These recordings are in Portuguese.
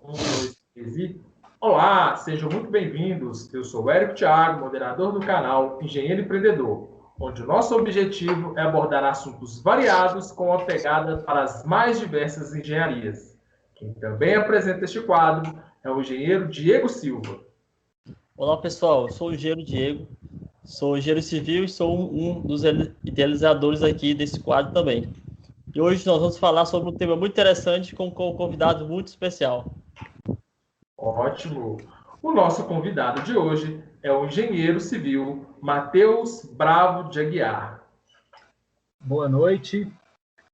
Um, dois, três e... Olá, sejam muito bem-vindos. Eu sou o Érico Thiago, moderador do canal Engenheiro Empreendedor, onde o nosso objetivo é abordar assuntos variados com a pegada para as mais diversas engenharias. Quem também apresenta este quadro é o engenheiro Diego Silva. Olá, pessoal. Eu sou o engenheiro Diego, sou engenheiro civil e sou um dos idealizadores aqui desse quadro também. E hoje nós vamos falar sobre um tema muito interessante com um convidado muito especial. Ótimo! O nosso convidado de hoje é o engenheiro civil Matheus Bravo de Aguiar. Boa noite,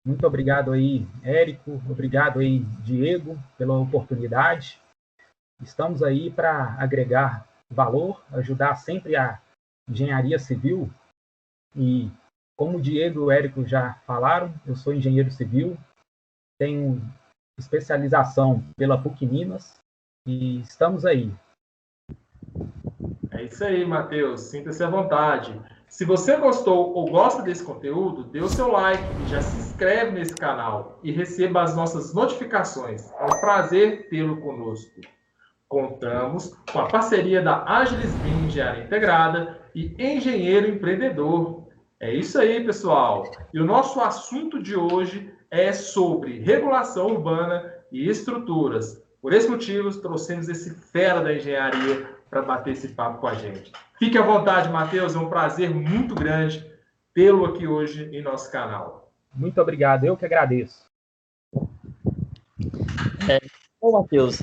muito obrigado aí, Érico, obrigado aí, Diego, pela oportunidade. Estamos aí para agregar valor, ajudar sempre a engenharia civil. E como o Diego e o Érico já falaram, eu sou engenheiro civil, tenho especialização pela PUC Minas e estamos aí. É isso aí, Matheus. Sinta-se à vontade. Se você gostou ou gosta desse conteúdo, dê o seu like e já se inscreve nesse canal e receba as nossas notificações. É um prazer tê-lo conosco. Contamos com a parceria da Agilis BIM Engenharia Integrada e Engenheiro Empreendedor. É isso aí, pessoal. E o nosso assunto de hoje é sobre regulação urbana e estruturas. Por esse motivo, trouxemos esse fera da engenharia para bater esse papo com a gente. Fique à vontade, Matheus. É um prazer muito grande tê-lo aqui hoje em nosso canal. Muito obrigado, eu que agradeço. Bom, Matheus,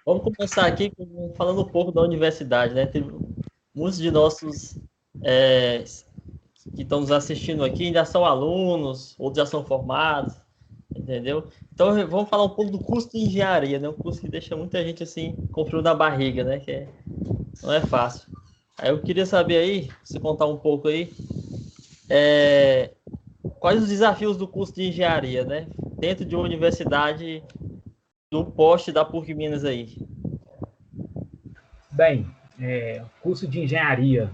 vamos começar aqui falando um pouco da universidade, né? Tem muitos de nossos que estão nos assistindo aqui ainda são alunos, outros já são formados, entendeu? Então, vamos falar um pouco do curso de engenharia, né? Um curso que deixa muita gente, assim, com frio na barriga, né? Não é fácil. Aí eu queria saber aí, você contar um pouco aí, quais os desafios do curso de engenharia, né? Dentro de uma universidade do poste da PUC Minas aí. Bem, o curso de engenharia,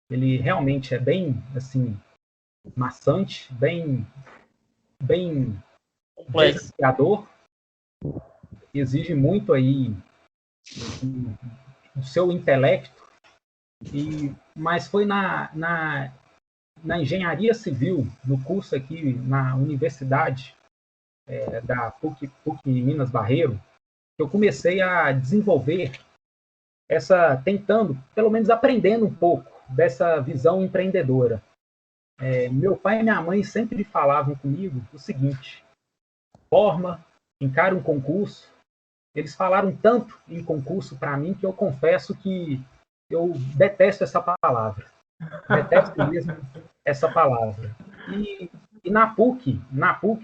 ele realmente é bem, assim, maçante, bem desafiador, exige muito aí o seu intelecto, mas foi na engenharia civil, no curso aqui na universidade da PUC Minas Barreiro, que eu comecei a desenvolver tentando, pelo menos aprendendo um pouco dessa visão empreendedora. Meu pai e minha mãe sempre falavam comigo o seguinte: forma, encara um concurso. Eles falaram tanto em concurso para mim que eu confesso que eu detesto essa palavra. Detesto mesmo essa palavra. E na PUC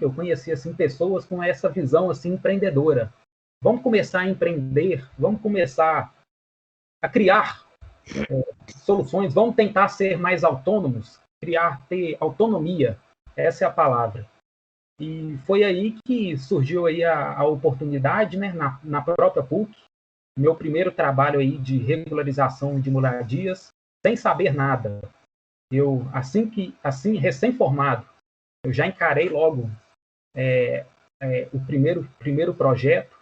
eu conheci assim, pessoas com essa visão assim, empreendedora. Vamos começar a empreender, vamos começar a criar soluções, vamos tentar ser mais autônomos, ter autonomia, essa é a palavra. E foi aí que surgiu aí a oportunidade, né, na própria PUC, meu primeiro trabalho aí de regularização de moradias, sem saber nada. Eu, assim recém-formado, eu já encarei logo o primeiro projeto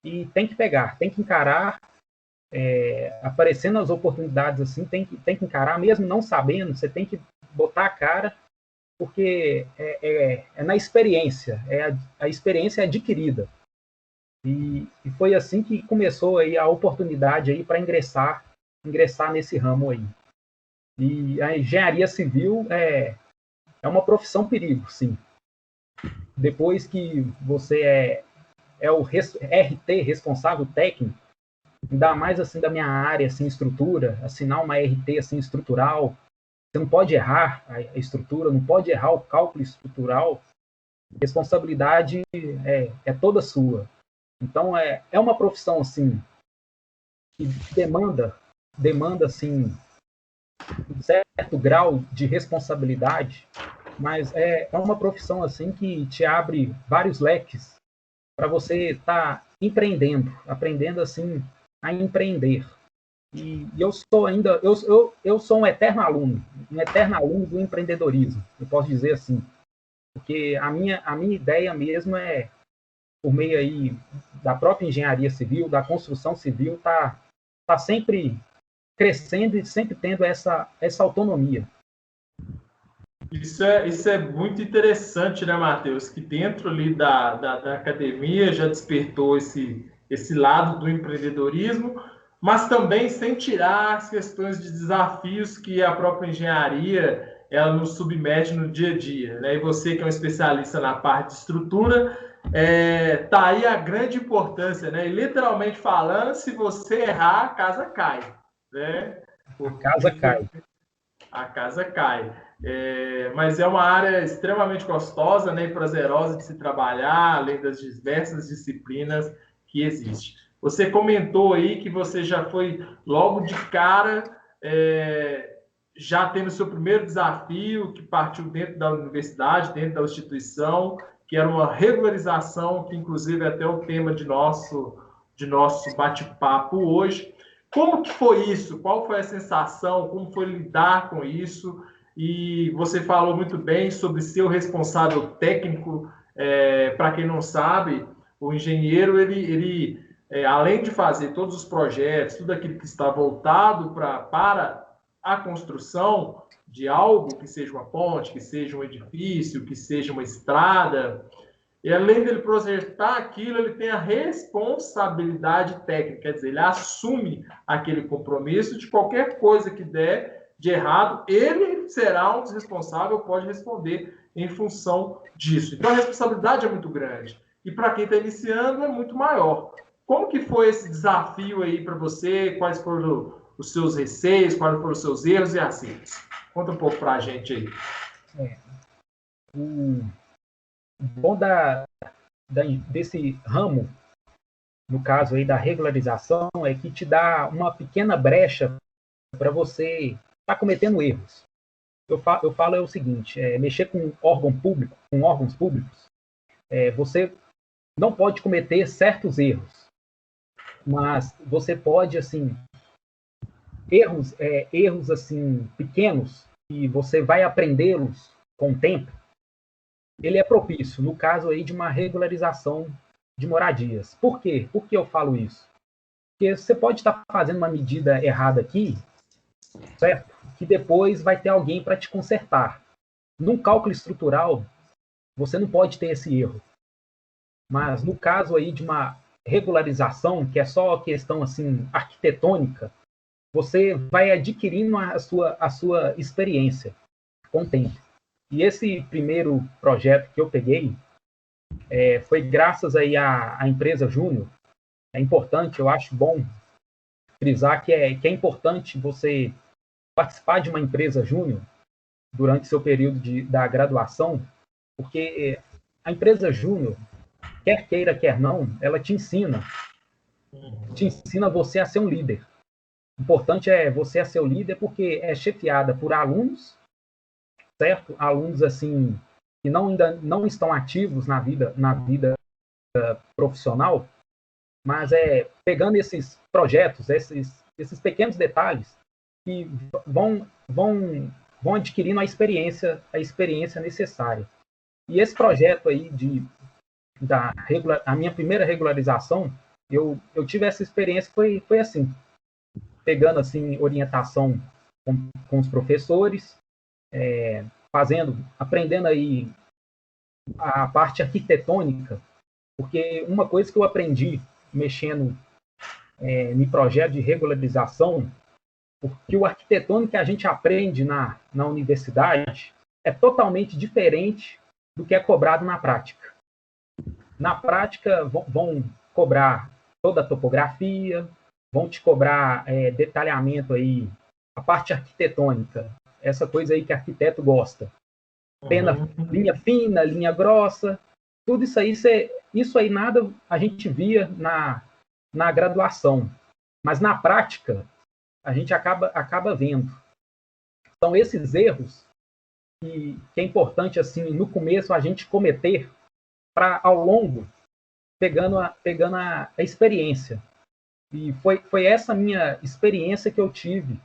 e tem que pegar, tem que encarar, aparecendo as oportunidades assim, tem que encarar, mesmo não sabendo, você tem que botar a cara, porque é na experiência, a experiência é adquirida. E foi assim que começou aí a oportunidade aí para ingressar nesse ramo aí. E a engenharia civil é uma profissão perigo, sim. Depois que você é o RT, responsável técnico, ainda mais assim da minha área, assim, estrutura, assinar uma RT assim estrutural, você não pode errar a estrutura, não pode errar o cálculo estrutural, a responsabilidade é toda sua. Então, é uma profissão, assim, que demanda assim, um certo grau de responsabilidade, mas é uma profissão, assim, que te abre vários leques para você estar empreendendo, aprendendo, assim, a empreender. E eu sou ainda, eu sou um eterno aluno do empreendedorismo, eu posso dizer assim, porque a minha ideia mesmo é, por meio aí da própria engenharia civil, da construção civil, tá sempre crescendo e sempre tendo essa autonomia. Isso é muito interessante, né, Matheus? Que dentro ali da academia já despertou esse lado do empreendedorismo, mas também sem tirar as questões de desafios que a própria engenharia ela nos submete no dia a dia, né? E você que é um especialista na parte de estrutura, tá aí a grande importância, né? E literalmente falando, se você errar, a casa cai, né? A casa cai. A casa cai. Mas é uma área extremamente gostosa, né, e prazerosa de se trabalhar, além das diversas disciplinas que existem. Você comentou aí que você já foi logo de cara, já tendo seu primeiro desafio, que partiu dentro da universidade, dentro da instituição, que era uma regularização, que inclusive é até o tema de nosso bate-papo hoje. Como que foi isso? Qual foi a sensação? Como foi lidar com isso? E você falou muito bem sobre ser o responsável técnico. Para quem não sabe, o engenheiro, ele além de fazer todos os projetos, tudo aquilo que está voltado para a construção de algo, que seja uma ponte, que seja um edifício, que seja uma estrada, e além dele projetar aquilo, ele tem a responsabilidade técnica, quer dizer, ele assume aquele compromisso de qualquer coisa que der de errado, ele será um dos responsáveis, pode responder em função disso. Então a responsabilidade é muito grande. E para quem está iniciando é muito maior. Como que foi esse desafio aí para você? Quais foram os seus receios? Quais foram os seus erros e acertos? Conta um pouco para a gente aí. O bom desse ramo, no caso aí da regularização, é que te dá uma pequena brecha para você estar cometendo erros. Eu falo é o seguinte, mexer com órgãos públicos, você não pode cometer certos erros, mas você pode, assim, erros assim, pequenos, e você vai aprendê-los com o tempo, ele é propício, no caso aí de uma regularização de moradias. Por quê? Por que eu falo isso? Porque você pode estar fazendo uma medida errada aqui, certo? Que depois vai ter alguém para te consertar. Num cálculo estrutural, você não pode ter esse erro. Mas no caso aí de uma regularização, que é só questão assim arquitetônica, você vai adquirindo a sua experiência com o tempo. E esse primeiro projeto que eu peguei foi graças aí à empresa Júnior. É importante, eu acho bom frisar que é importante você participar de uma empresa Júnior durante seu período da graduação, porque a empresa Júnior, quer queira, quer não, ela te ensina você a ser um líder. O importante é você a ser o líder porque é chefiada por alunos, certo? Alunos assim que ainda não estão ativos na vida profissional, mas pegando esses projetos, esses pequenos detalhes que vão adquirindo a experiência necessária. E esse projeto aí a minha primeira regularização, eu tive essa experiência, foi assim, pegando assim orientação com os professores, aprendendo aí a parte arquitetônica, porque uma coisa que eu aprendi mexendo em projeto de regularização, porque o arquitetônico que a gente aprende na universidade é totalmente diferente do que é cobrado na prática. Na prática, vão cobrar toda a topografia, vão te cobrar detalhamento aí, a parte arquitetônica, essa coisa aí que arquiteto gosta. Linha fina, linha grossa, tudo isso aí nada a gente via na graduação, mas na prática a gente acaba vendo. São esses erros que é importante assim no começo a gente cometer para ao longo pegando a experiência. E foi essa minha experiência que eu tive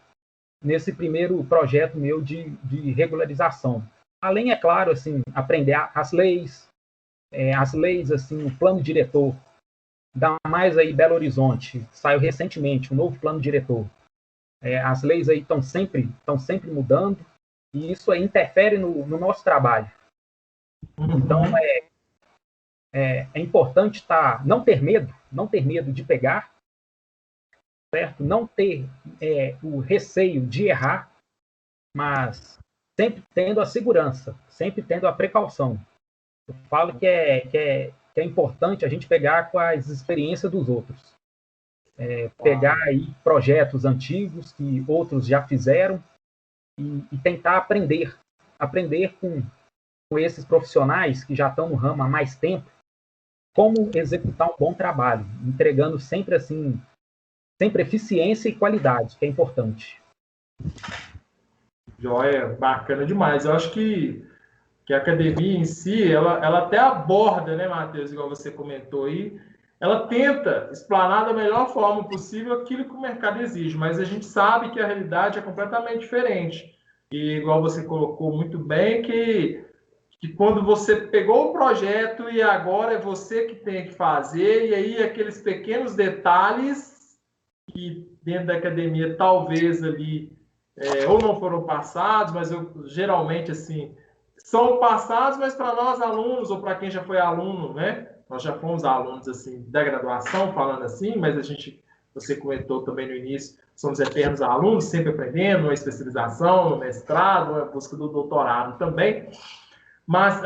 nesse primeiro projeto meu de regularização. Além, é claro, assim, aprender as leis, assim, o plano diretor Ainda mais aí Belo Horizonte, saiu recentemente um novo plano diretor. As leis aí estão sempre mudando, e isso aí interfere no nosso trabalho. Então, é importante não ter medo de pegar, certo? Não ter o receio de errar, mas sempre tendo a segurança, sempre tendo a precaução. Eu falo que é importante a gente pegar com as experiências dos outros. Pegar aí projetos antigos que outros já fizeram e tentar aprender com esses profissionais que já estão no ramo há mais tempo, como executar um bom trabalho, entregando sempre assim, sempre eficiência e qualidade, que é importante. Joia, bacana demais. Eu acho que a academia em si, ela até aborda, né, Matheus, igual você comentou aí, ela tenta explanar da melhor forma possível aquilo que o mercado exige, mas a gente sabe que a realidade é completamente diferente. E igual você colocou muito bem, que quando você pegou o projeto e agora é você que tem que fazer, e aí aqueles pequenos detalhes que dentro da academia talvez ali ou não foram passados, mas geralmente assim são passados, mas para nós alunos ou para quem já foi aluno, né? Nós já fomos alunos assim da graduação, falando assim, mas você comentou também no início, somos eternos alunos, sempre aprendendo, uma especialização, um mestrado, uma busca do doutorado também. Mas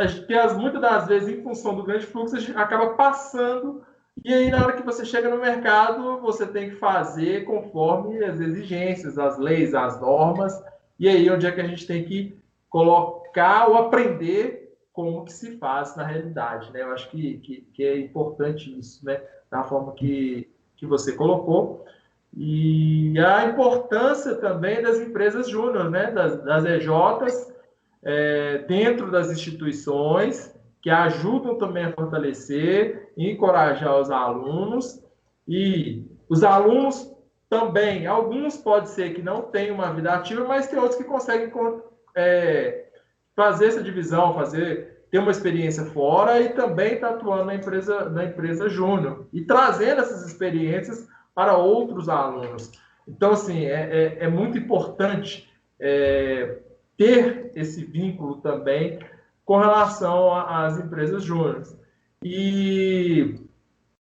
muitas das vezes, em função do grande fluxo, a gente acaba passando, e aí na hora que você chega no mercado, você tem que fazer conforme as exigências, as leis, as normas, e aí onde é que a gente tem que colocar ou aprender como que se faz na realidade, né? Eu acho que é importante isso, né? Da forma que você colocou. E a importância também das empresas júnior, né? Das EJs, dentro das instituições, que ajudam também a fortalecer e encorajar os alunos. E os alunos também, alguns pode ser que não tenham uma vida ativa, mas tem outros que conseguem fazer essa divisão, ter uma experiência fora e também estar atuando na empresa júnior e trazendo essas experiências para outros alunos. Então, assim, é muito importante ter esse vínculo também com relação às empresas júniores. E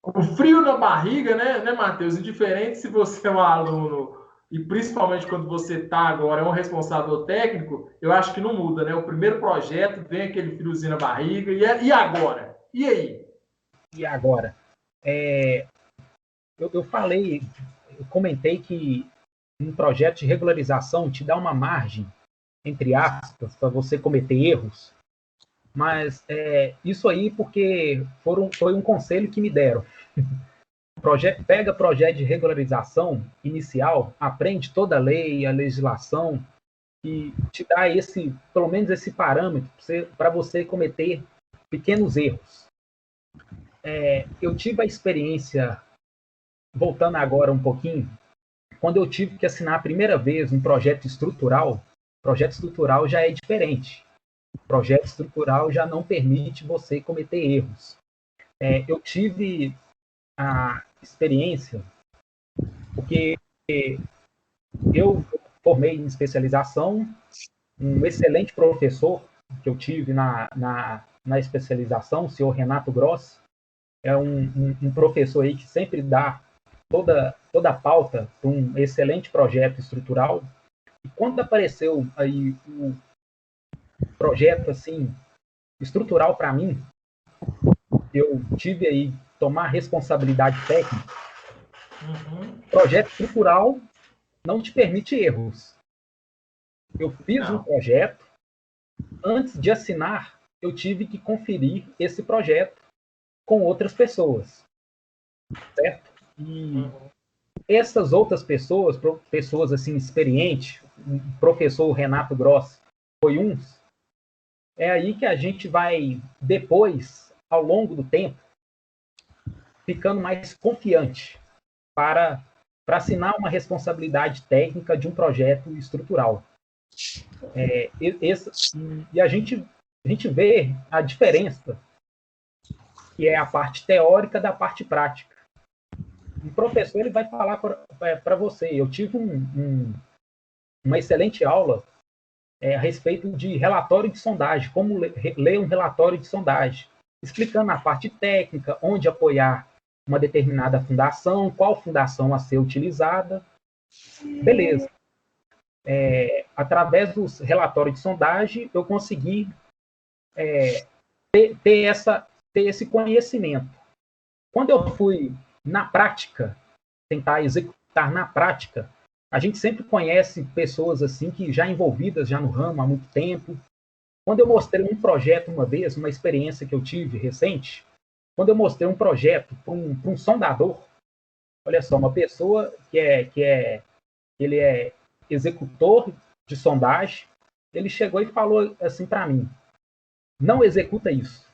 o frio na barriga, né, Matheus? Indiferente se você é um aluno e principalmente quando você está agora, é um responsável técnico, eu acho que não muda, né? O primeiro projeto vem aquele friozinho na barriga, e agora? E aí? E agora? Eu comentei que um projeto de regularização te dá uma margem, entre aspas, para você cometer erros, mas isso aí porque foi um conselho que me deram. Pega projeto de regularização inicial, aprende toda a lei, a legislação, e te dá pelo menos esse parâmetro para você cometer pequenos erros. Eu tive a experiência, voltando agora um pouquinho, quando eu tive que assinar a primeira vez um projeto estrutural já é diferente. Projeto estrutural já não permite você cometer erros. Eu tive a experiência, porque eu formei em especialização, um excelente professor que eu tive na especialização, o senhor Renato Gross, é um professor aí que sempre dá toda a pauta para um excelente projeto estrutural. E quando apareceu aí o projeto assim estrutural para mim, eu tive aí tomar responsabilidade técnica. Projeto estrutural não te permite erros. Eu fiz um projeto, antes de assinar, eu tive que conferir esse projeto com outras pessoas, certo? E essas outras pessoas assim experientes, o professor Renato Gross foi um, é aí que a gente vai depois, ao longo do tempo, ficando mais confiante para assinar uma responsabilidade técnica de um projeto estrutural. E a gente vê a diferença, que é a parte teórica da parte prática. um professor ele vai falar para você. Eu tive uma excelente aula a respeito de relatório de sondagem, como ler um relatório de sondagem, explicando a parte técnica, onde apoiar uma determinada fundação, qual fundação a ser utilizada. Beleza. Através dos relatórios de sondagem, eu consegui ter esse conhecimento. Quando eu fui na prática, tentar executar na prática, a gente sempre conhece pessoas assim que já envolvidas já no ramo há muito tempo. Quando eu mostrei um projeto uma vez, uma experiência que eu tive recente, quando eu mostrei um projeto para um sondador, olha só, uma pessoa que ele é executor de sondagem, ele chegou e falou assim para mim: não executa isso.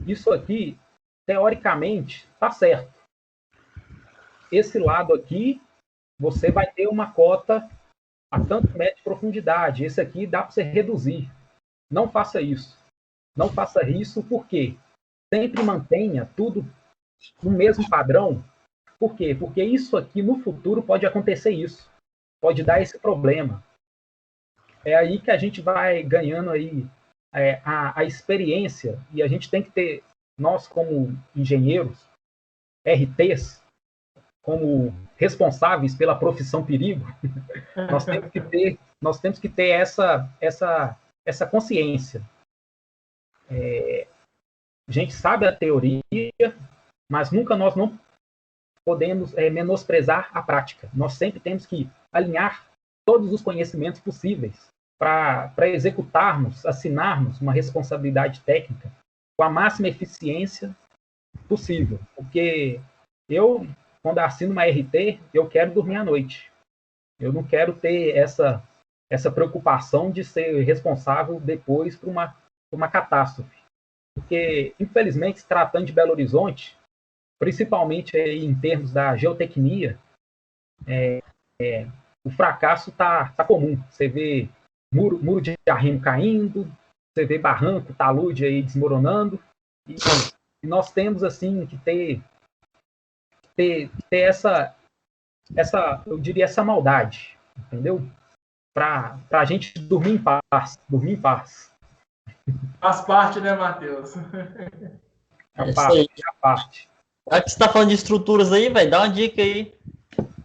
Isso aqui, teoricamente, está certo. Esse lado aqui, você vai ter uma cota a tanto metro de profundidade. Esse aqui dá para você reduzir. Não faça isso. Não faça isso porque sempre mantenha tudo no mesmo padrão. Por quê? Porque isso aqui no futuro pode acontecer isso. Pode dar esse problema. É aí que a gente vai ganhando aí a experiência, e a gente tem que ter, nós como engenheiros, RTs, como responsáveis pela profissão perigo, nós temos que ter essa consciência. A gente sabe a teoria, mas nunca nós não podemos menosprezar a prática. Nós sempre temos que alinhar todos os conhecimentos possíveis para executarmos, assinarmos uma responsabilidade técnica com a máxima eficiência possível. Porque eu, quando assino uma RT, eu quero dormir à noite. Eu não quero ter essa preocupação de ser responsável depois por uma catástrofe. Porque, infelizmente, se tratando de Belo Horizonte, principalmente em termos da geotecnia, o fracasso está comum. Você vê muro de arrimo caindo, você vê barranco, talude aí desmoronando, e nós temos assim que ter essa, eu diria, essa maldade, entendeu? Para a gente dormir em paz. Faz parte, né, Matheus? A parte. Já que você tá falando de estruturas aí, velho, dá uma dica aí.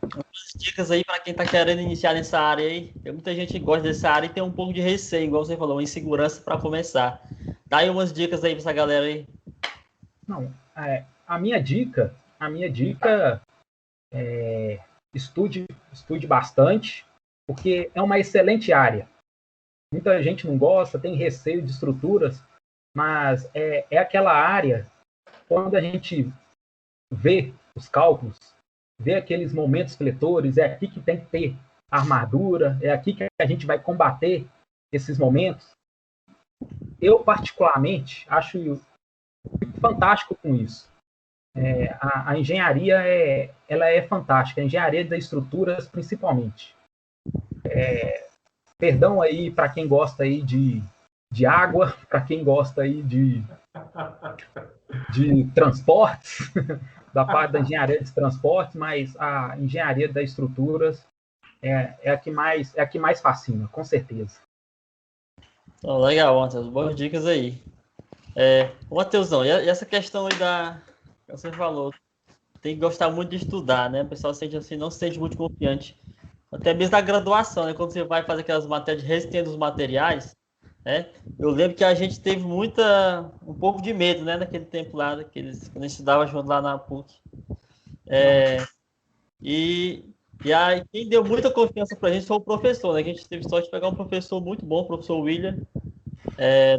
Umas dicas aí para quem tá querendo iniciar nessa área aí. Tem muita gente que gosta dessa área e tem um pouco de receio, igual você falou, uma insegurança para começar. Dá aí umas dicas aí para essa galera aí. Não, a minha dica é estude bastante, porque é uma excelente área. Muita gente não gosta, tem receio de estruturas, mas é aquela área quando a gente vê os cálculos, vê aqueles momentos fletores, é aqui que tem que ter armadura, é aqui que a gente vai combater esses momentos. Eu, particularmente, acho fantástico com isso. A engenharia ela é fantástica, a engenharia das estruturas, principalmente. Perdão aí para quem gosta aí de água, para quem gosta aí de transportes, da parte da engenharia de transportes, mas a engenharia das estruturas é a que mais fascina, com certeza. Então, legal, Matheus, boas dicas aí. Matheusão, e essa questão aí que você falou, tem que gostar muito de estudar, né? O pessoal sente assim, não se sente muito confiante. Até mesmo na graduação, né? Quando você vai fazer aquelas matérias de resistência dos materiais, né? Eu lembro que a gente teve um pouco de medo, né? Naquele tempo lá, quando a gente estudava junto lá na PUC. E aí, quem deu muita confiança pra gente foi o professor, né? Que a gente teve sorte de pegar um professor muito bom, o professor William,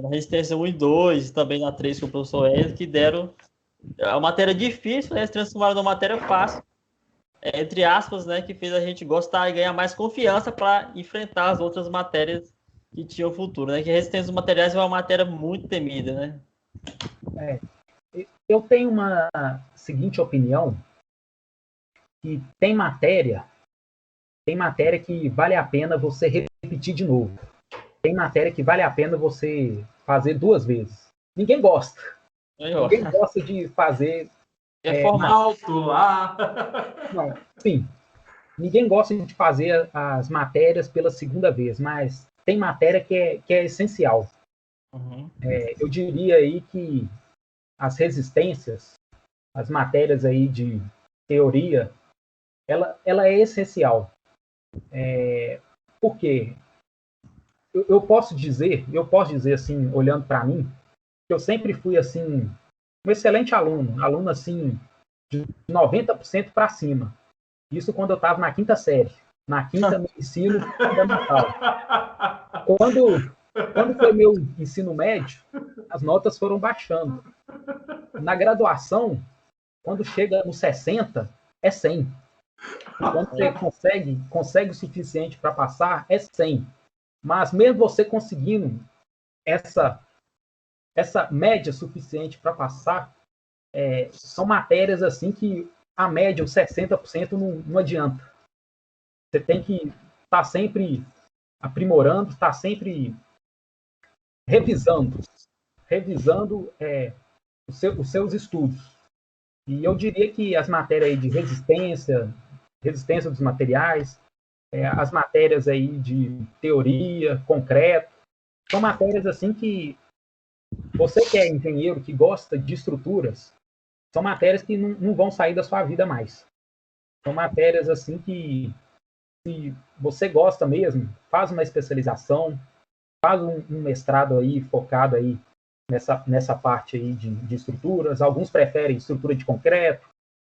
na resistência 1 e 2, e também na 3 com o professor Wesley, que deram a matéria difícil, né? Se transformaram numa matéria fácil, entre aspas, né? Que fez a gente gostar e ganhar mais confiança para enfrentar as outras matérias que tinham futuro, né? Que a resistência dos materiais é uma matéria muito temida, né? Eu tenho uma seguinte opinião, que tem matéria que vale a pena você repetir de novo. Tem matéria que vale a pena você fazer 2 vezes. Ninguém gosta. Ninguém gosta de fazer É formal. Alto lá. Não, sim, ninguém gosta de fazer as matérias pela segunda vez, mas tem matéria que é essencial. Uhum. Eu diria aí que as resistências, as matérias aí de teoria, ela é essencial. Por quê? Eu posso dizer assim, olhando para mim, que eu sempre fui assim um excelente aluno assim de 90% para cima. Isso quando eu estava na quinta série, na quinta no ensino fundamental. Quando foi meu ensino médio, as notas foram baixando. Na graduação, quando chega nos 60, é 100. Quando você consegue o suficiente para passar, é 100. Mas mesmo você conseguindo essa média suficiente para passar, são matérias assim que a média, os 60%, não adianta. Você tem que estar sempre aprimorando, estar sempre revisando os seus estudos. E eu diria que as matérias aí de resistência dos materiais, as matérias aí de teoria, concreto, são matérias assim que você que é engenheiro, que gosta de estruturas, são matérias que não vão sair da sua vida mais. São matérias assim que, se você gosta mesmo, faz uma especialização, faz um mestrado aí focado aí nessa parte aí de estruturas. Alguns preferem estrutura de concreto,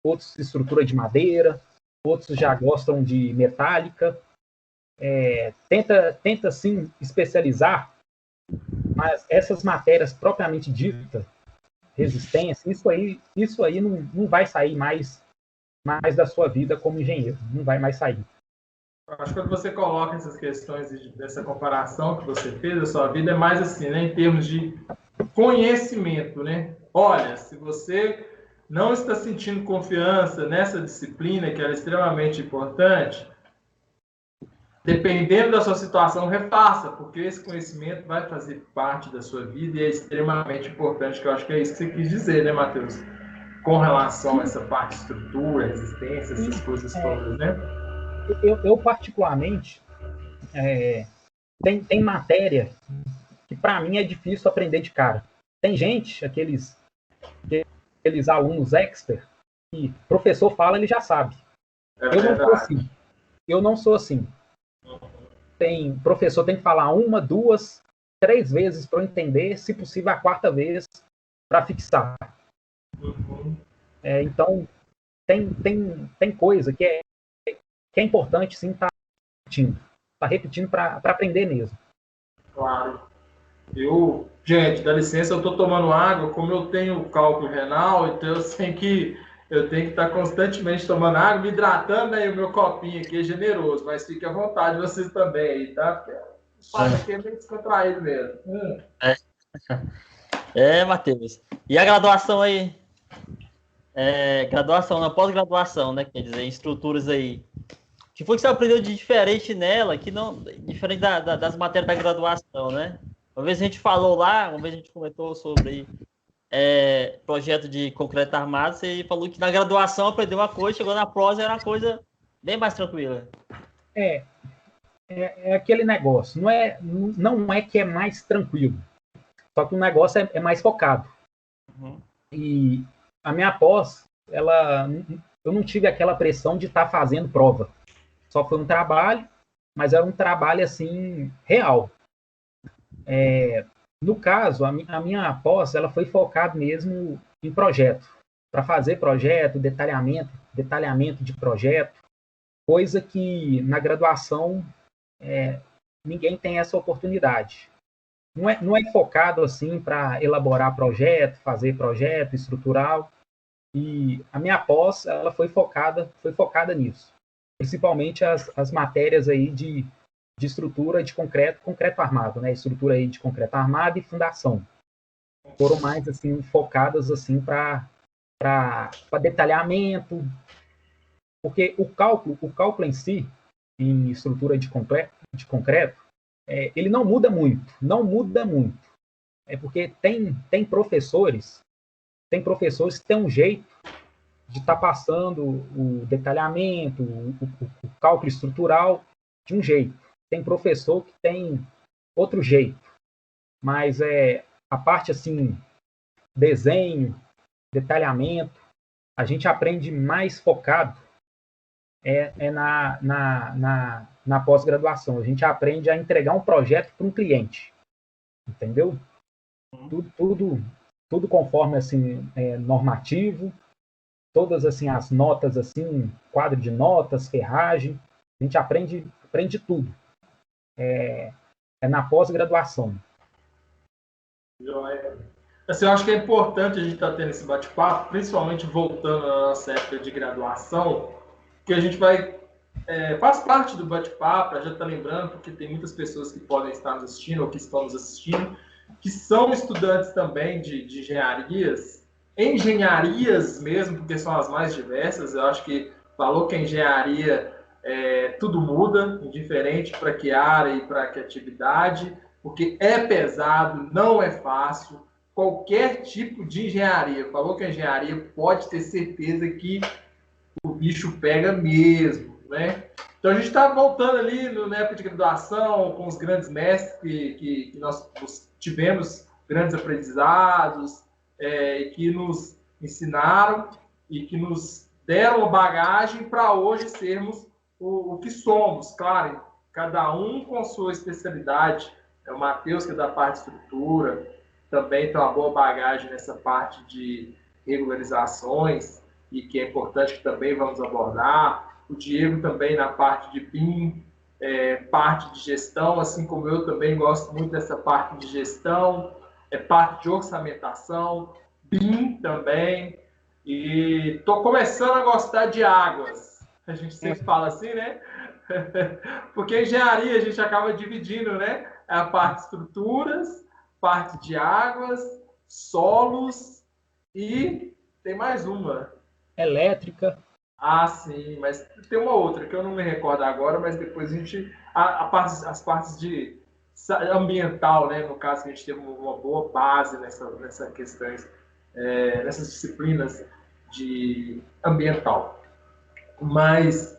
outros estrutura de madeira, outros já gostam de metálica. Tenta sim especializar, mas essas matérias propriamente ditas, resistência, isso aí não vai sair mais da sua vida como engenheiro, não vai mais sair. Acho que quando você coloca essas questões dessa comparação que você fez da sua vida, é mais assim, né, em termos de conhecimento, né? Olha, se você não está sentindo confiança nessa disciplina, que era extremamente importante, dependendo da sua situação, refaça, porque esse conhecimento vai fazer parte da sua vida e é extremamente importante, que eu acho que é isso que você quis dizer, né, Matheus? Com relação a essa parte de estrutura, resistência, essas coisas todas, né? Eu particularmente, tem matéria que para mim é difícil aprender de cara. Tem gente, aqueles alunos expert, que o professor fala, ele já sabe. Eu não sou assim. Eu não sou assim. Professor tem que falar uma, duas, 3 vezes para eu entender, se possível a 4ª vez para fixar. Então, tem coisa que é importante sim estar repetindo. Tá repetindo para aprender mesmo. Claro. Gente, dá licença, eu estou tomando água, como eu tenho cálculo renal, então eu tenho que estar constantemente tomando água, me hidratando, aí o meu copinho aqui é generoso, mas fique à vontade vocês também aí, tá? Porque o papo aqui é meio descontraído mesmo. Matheus. E a graduação aí? Graduação, na pós-graduação, né? Quer dizer, estruturas aí. O que foi que você aprendeu de diferente nela, que não diferente das matérias da graduação, né? Uma vez a gente falou lá, uma vez a gente comentou sobre projeto de concreto armado, você falou que na graduação aprendeu uma coisa, chegou na pós era uma coisa bem mais tranquila. É aquele negócio, não é que é mais tranquilo, só que o negócio é mais focado. Uhum. E a minha pós, eu não tive aquela pressão de estar fazendo prova. Só foi um trabalho, mas era um trabalho assim real. No caso, a minha pós, ela foi focada mesmo em projeto, para fazer projeto, detalhamento de projeto, coisa que na graduação ninguém tem essa oportunidade. Não é focado assim para elaborar projeto, fazer projeto estrutural. E a minha pós, ela foi focada nisso. Principalmente as matérias aí de estrutura de concreto armado, né? Estrutura aí de concreto armado e fundação. Foram mais assim focadas assim para detalhamento, porque o cálculo em si, em estrutura de concreto, ele não muda muito. É porque tem professores que têm um jeito estar passando o detalhamento, o cálculo estrutural de um jeito. Tem professor que tem outro jeito, mas a parte assim, desenho, detalhamento, a gente aprende mais focado na pós-graduação. A gente aprende a entregar um projeto para um cliente, entendeu? Tudo conforme assim, normativo, todas assim as notas assim, quadro de notas, ferragem, a gente aprende tudo. É na pós-graduação. Assim, eu acho que é importante a gente estar tendo esse bate-papo, principalmente voltando à nossa época de graduação, que a gente vai... faz parte do bate-papo, já está lembrando, porque tem muitas pessoas que podem estar nos assistindo ou que estão nos assistindo, que são estudantes também de engenharias mesmo, porque são as mais diversas. Eu acho que falou que a engenharia tudo muda, indiferente para que área e para que atividade, porque é pesado, não é fácil. Qualquer tipo de engenharia, falou que a engenharia pode ter certeza que o bicho pega mesmo, né? Então a gente está voltando ali na época de graduação, com os grandes mestres que nós tivemos grandes aprendizados, que nos ensinaram e que nos deram a bagagem para hoje sermos o que somos. Claro, cada um com sua especialidade. O Matheus, que é da parte de estrutura, também tem uma boa bagagem nessa parte de regularizações, e que é importante que também vamos abordar. O Diego também na parte de BIM, parte de gestão, assim como eu também gosto muito dessa parte de gestão, parte de orçamentação, BIM também, e estou começando a gostar de águas. A gente sempre fala assim, né? Porque engenharia a gente acaba dividindo, né? A parte de estruturas, parte de águas, solos e tem mais uma. Elétrica. Ah, sim, mas tem uma outra que eu não me recordo agora, mas depois a gente... as partes de ambiental, né? No caso, a gente teve uma boa base nessas questões, nessas disciplinas de ambiental. Mas,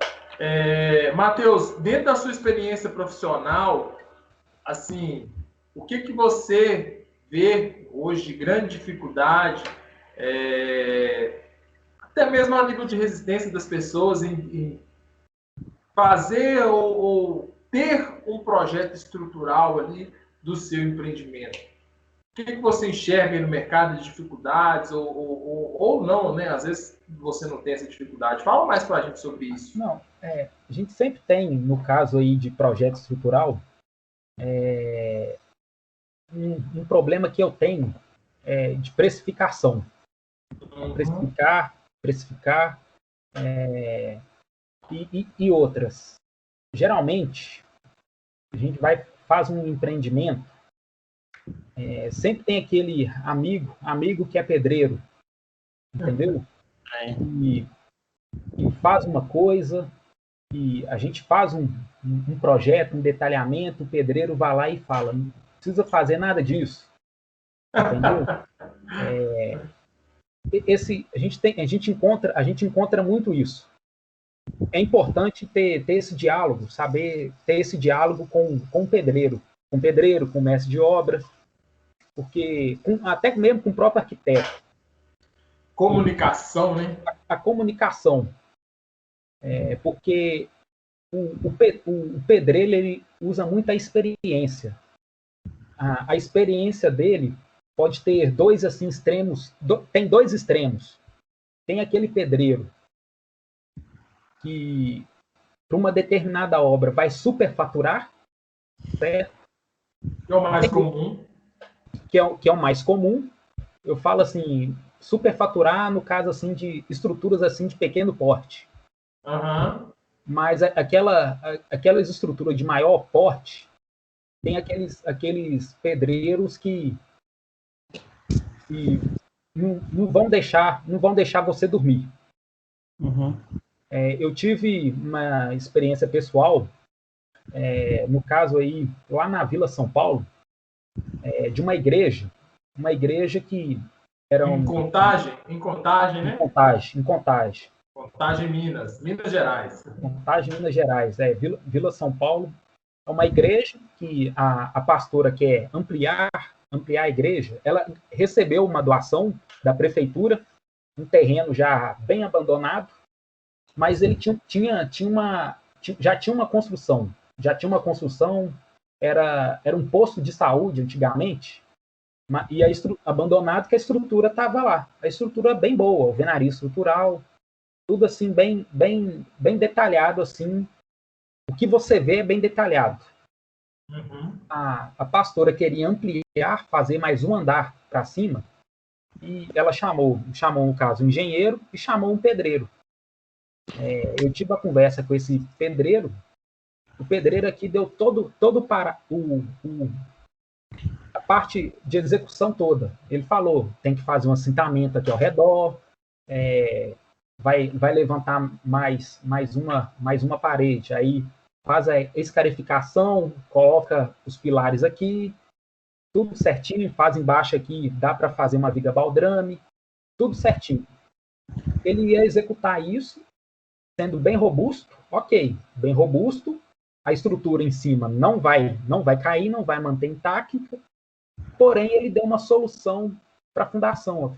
Matheus, dentro da sua experiência profissional, assim, o que você vê hoje de grande dificuldade, até mesmo a nível de resistência das pessoas em fazer ou ter um projeto estrutural ali do seu empreendimento? O que você enxerga aí no mercado de dificuldades ou não, né? Às vezes você não tem essa dificuldade. Fala mais para a gente sobre isso. Não, a gente sempre tem, no caso aí de projeto estrutural, um problema que eu tenho de precificação. Precificar e outras. Geralmente, a gente faz um empreendimento, sempre tem aquele amigo que é pedreiro, entendeu? E faz uma coisa, e a gente faz um projeto, um detalhamento, o pedreiro vai lá e fala, não precisa fazer nada disso, entendeu? A gente encontra muito isso. É importante ter esse diálogo, saber ter esse diálogo com o pedreiro, com o mestre de obra, porque até mesmo com o próprio arquiteto. Comunicação, né? A comunicação. Porque o pedreiro ele usa muita experiência. A experiência dele pode ter dois assim extremos. Tem dois extremos. Tem aquele pedreiro que, para uma determinada obra, vai superfaturar, certo? Que é o mais comum. Que é o mais comum. Eu falo assim, superfaturar no caso assim de estruturas assim de pequeno porte. Uhum. Mas aquelas estruturas de maior porte, tem aqueles pedreiros que não vão deixar você dormir. Uhum. Eu tive uma experiência pessoal, no caso aí, lá na Vila São Paulo, de uma igreja que eram Em Contagem? Em Contagem, né? Em Contagem. Contagem, Minas Gerais. Contagem, Minas Gerais, Vila São Paulo. É uma igreja que a pastora quer ampliar a igreja. Ela recebeu uma doação da prefeitura, um terreno já bem abandonado, mas ele já tinha uma construção. Era um posto de saúde antigamente, e abandonado, que a estrutura estava lá. A estrutura bem boa, alvenaria estrutural, tudo assim bem detalhado, assim. O que você vê é bem detalhado. Uhum. A pastora queria ampliar, fazer mais um andar para cima, e ela chamou, no caso, um engenheiro e chamou um pedreiro. Eu tive a conversa com esse pedreiro. O pedreiro aqui deu todo para a parte de execução toda. Ele falou, tem que fazer um assentamento aqui ao redor, vai levantar mais uma parede, aí faz a escarificação, coloca os pilares aqui, tudo certinho, faz embaixo aqui, dá para fazer uma viga baldrame, tudo certinho. Ele ia executar isso, sendo bem robusto, ok, bem robusto, a estrutura em cima não vai cair, não vai manter intacta, porém ele deu uma solução para a fundação.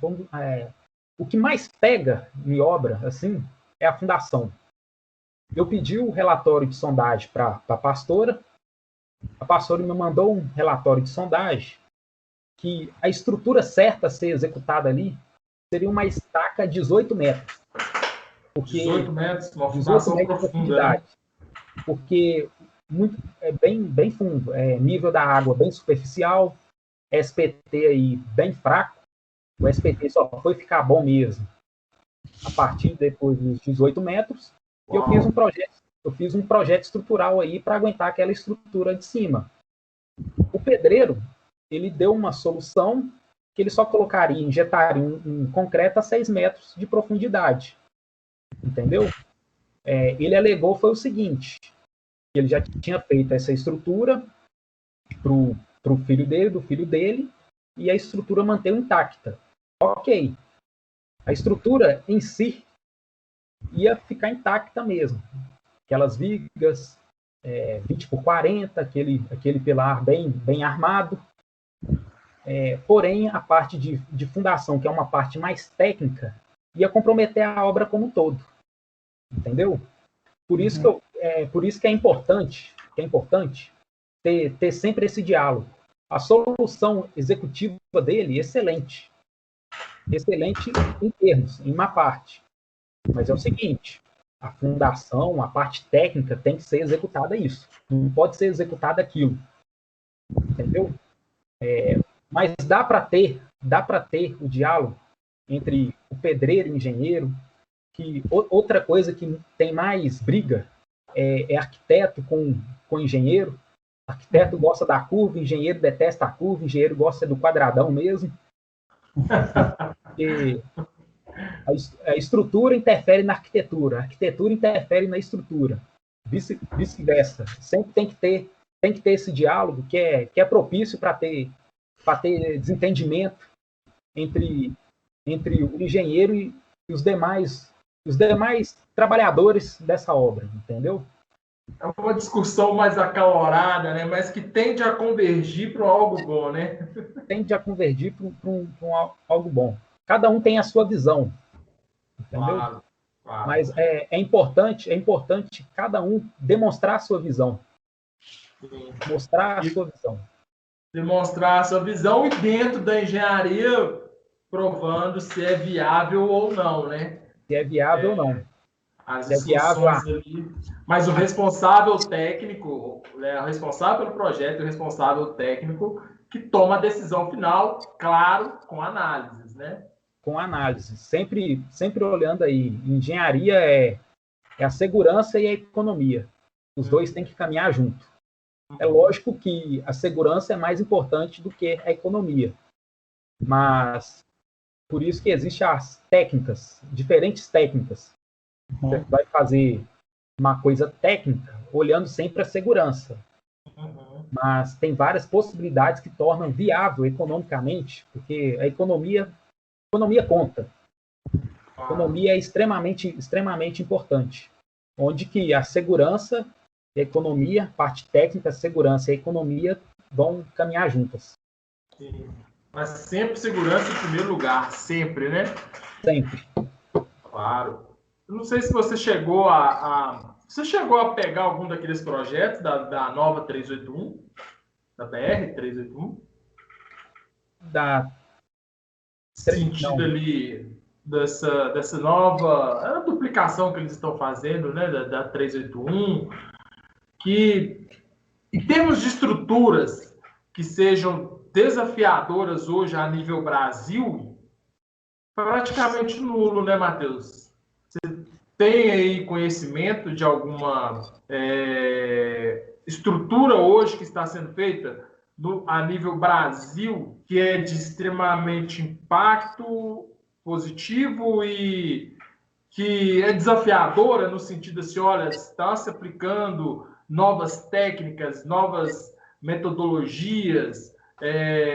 O que mais pega em obra, assim, é a fundação. Eu pedi o relatório de sondagem para a pastora me mandou um relatório de sondagem que a estrutura certa a ser executada ali seria uma estaca 18 metros. 18 metros, uma 18 fundação metros de profunda, né? Porque é bem fundo, nível da água bem superficial, SPT aí bem fraco, o SPT só foi ficar bom mesmo a partir depois dos 18 metros, e eu fiz um projeto estrutural aí para aguentar aquela estrutura de cima. O pedreiro, ele deu uma solução que ele só injetaria um concreto a 6 metros de profundidade. Entendeu? Ele alegou foi o seguinte, que ele já tinha feito essa estrutura pro filho dele, do filho dele, e a estrutura manteve intacta. Ok. A estrutura em si ia ficar intacta mesmo. Aquelas vigas 20 por 40, aquele pilar bem armado. Porém, a parte de fundação, que é uma parte mais técnica, ia comprometer a obra como um todo. Entendeu? Por isso que é importante ter sempre esse diálogo. A solução executiva dele, excelente. Excelente em termos, em uma parte. Mas é o seguinte, a fundação, a parte técnica tem que ser executada isso. Não pode ser executada aquilo. Entendeu? Mas dá para ter o diálogo entre o pedreiro e o engenheiro, que outra coisa que tem mais briga é arquiteto com engenheiro. O arquiteto gosta da curva, o engenheiro detesta a curva, o engenheiro gosta do quadradão mesmo. E a estrutura interfere na arquitetura, a arquitetura interfere na estrutura, vice-versa. Sempre tem que ter esse diálogo que é propício para ter desentendimento entre o engenheiro e os demais trabalhadores dessa obra, entendeu? É uma discussão mais acalorada, né? Mas que tende a convergir para algo bom, né? Tende a convergir para algo bom. Cada um tem a sua visão, entendeu? Claro. Mas é importante cada um demonstrar a sua visão. Sim. Mostrar a sua visão. Demonstrar a sua visão e dentro da engenharia provando se é viável ou não, né? Se é viável ou não. As discussões ali. Mas o responsável técnico, né, o responsável pelo projeto, o responsável técnico, que toma a decisão final, claro, com análises, né? Com análise. Sempre olhando aí. Engenharia é a segurança e a economia. Os dois têm que caminhar junto. É lógico que a segurança é mais importante do que a economia. Mas por isso que existem as técnicas, diferentes técnicas. Você vai fazer uma coisa técnica olhando sempre a segurança. Mas tem várias possibilidades que tornam viável economicamente, porque a economia economia conta. A economia é extremamente importante, onde que a segurança e a economia, parte técnica, a segurança e a economia vão caminhar juntas. Sim. Mas sempre segurança em primeiro lugar, sempre, né? Sempre. Claro. Eu não sei se você chegou você chegou a pegar algum daqueles projetos da nova 381, da BR 381? Sentido Não. ali dessa nova duplicação que eles estão fazendo, né, da 381, que em termos de estruturas que sejam desafiadoras hoje a nível Brasil, praticamente nulo, né, Matheus? Você tem aí conhecimento de alguma estrutura hoje que está sendo feita a nível Brasil, que é de extremamente impacto positivo e que é desafiadora no sentido assim, olha, está se aplicando novas técnicas, novas metodologias,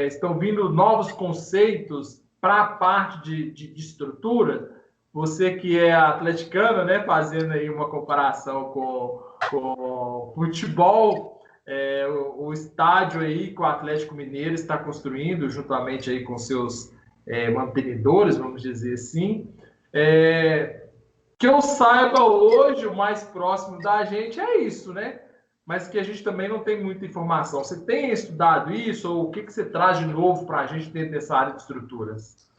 estão vindo novos conceitos para a parte de estrutura. Você que é atleticana, né, fazendo aí uma comparação com futebol, o estádio aí que o Atlético Mineiro está construindo, juntamente aí com seus mantenedores, vamos dizer assim, que eu saiba hoje, o mais próximo da gente é isso, né? Mas que a gente também não tem muita informação. Você tem estudado isso ou o que você traz de novo para a gente dentro dessa área de estruturas?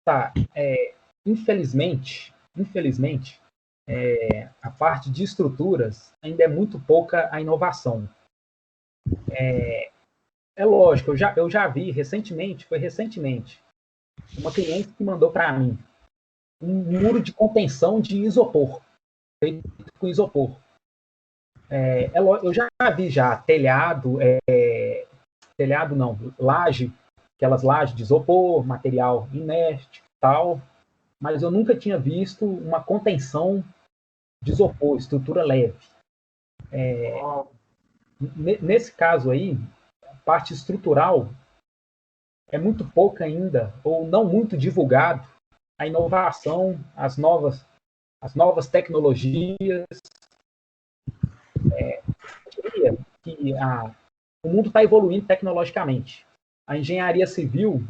Tá. Infelizmente, a parte de estruturas ainda é muito pouca a inovação. É lógico, eu já vi recentemente, uma cliente que mandou para mim um muro de contenção de isopor, feito com isopor. Eu já vi telhado não, laje, aquelas lajes de isopor, material inerte, tal, mas eu nunca tinha visto uma contenção de isopor, estrutura leve. Nesse caso aí, a parte estrutural é muito pouca ainda, ou não muito divulgado, a inovação, as novas tecnologias. Eu diria que o mundo está evoluindo tecnologicamente. A engenharia civil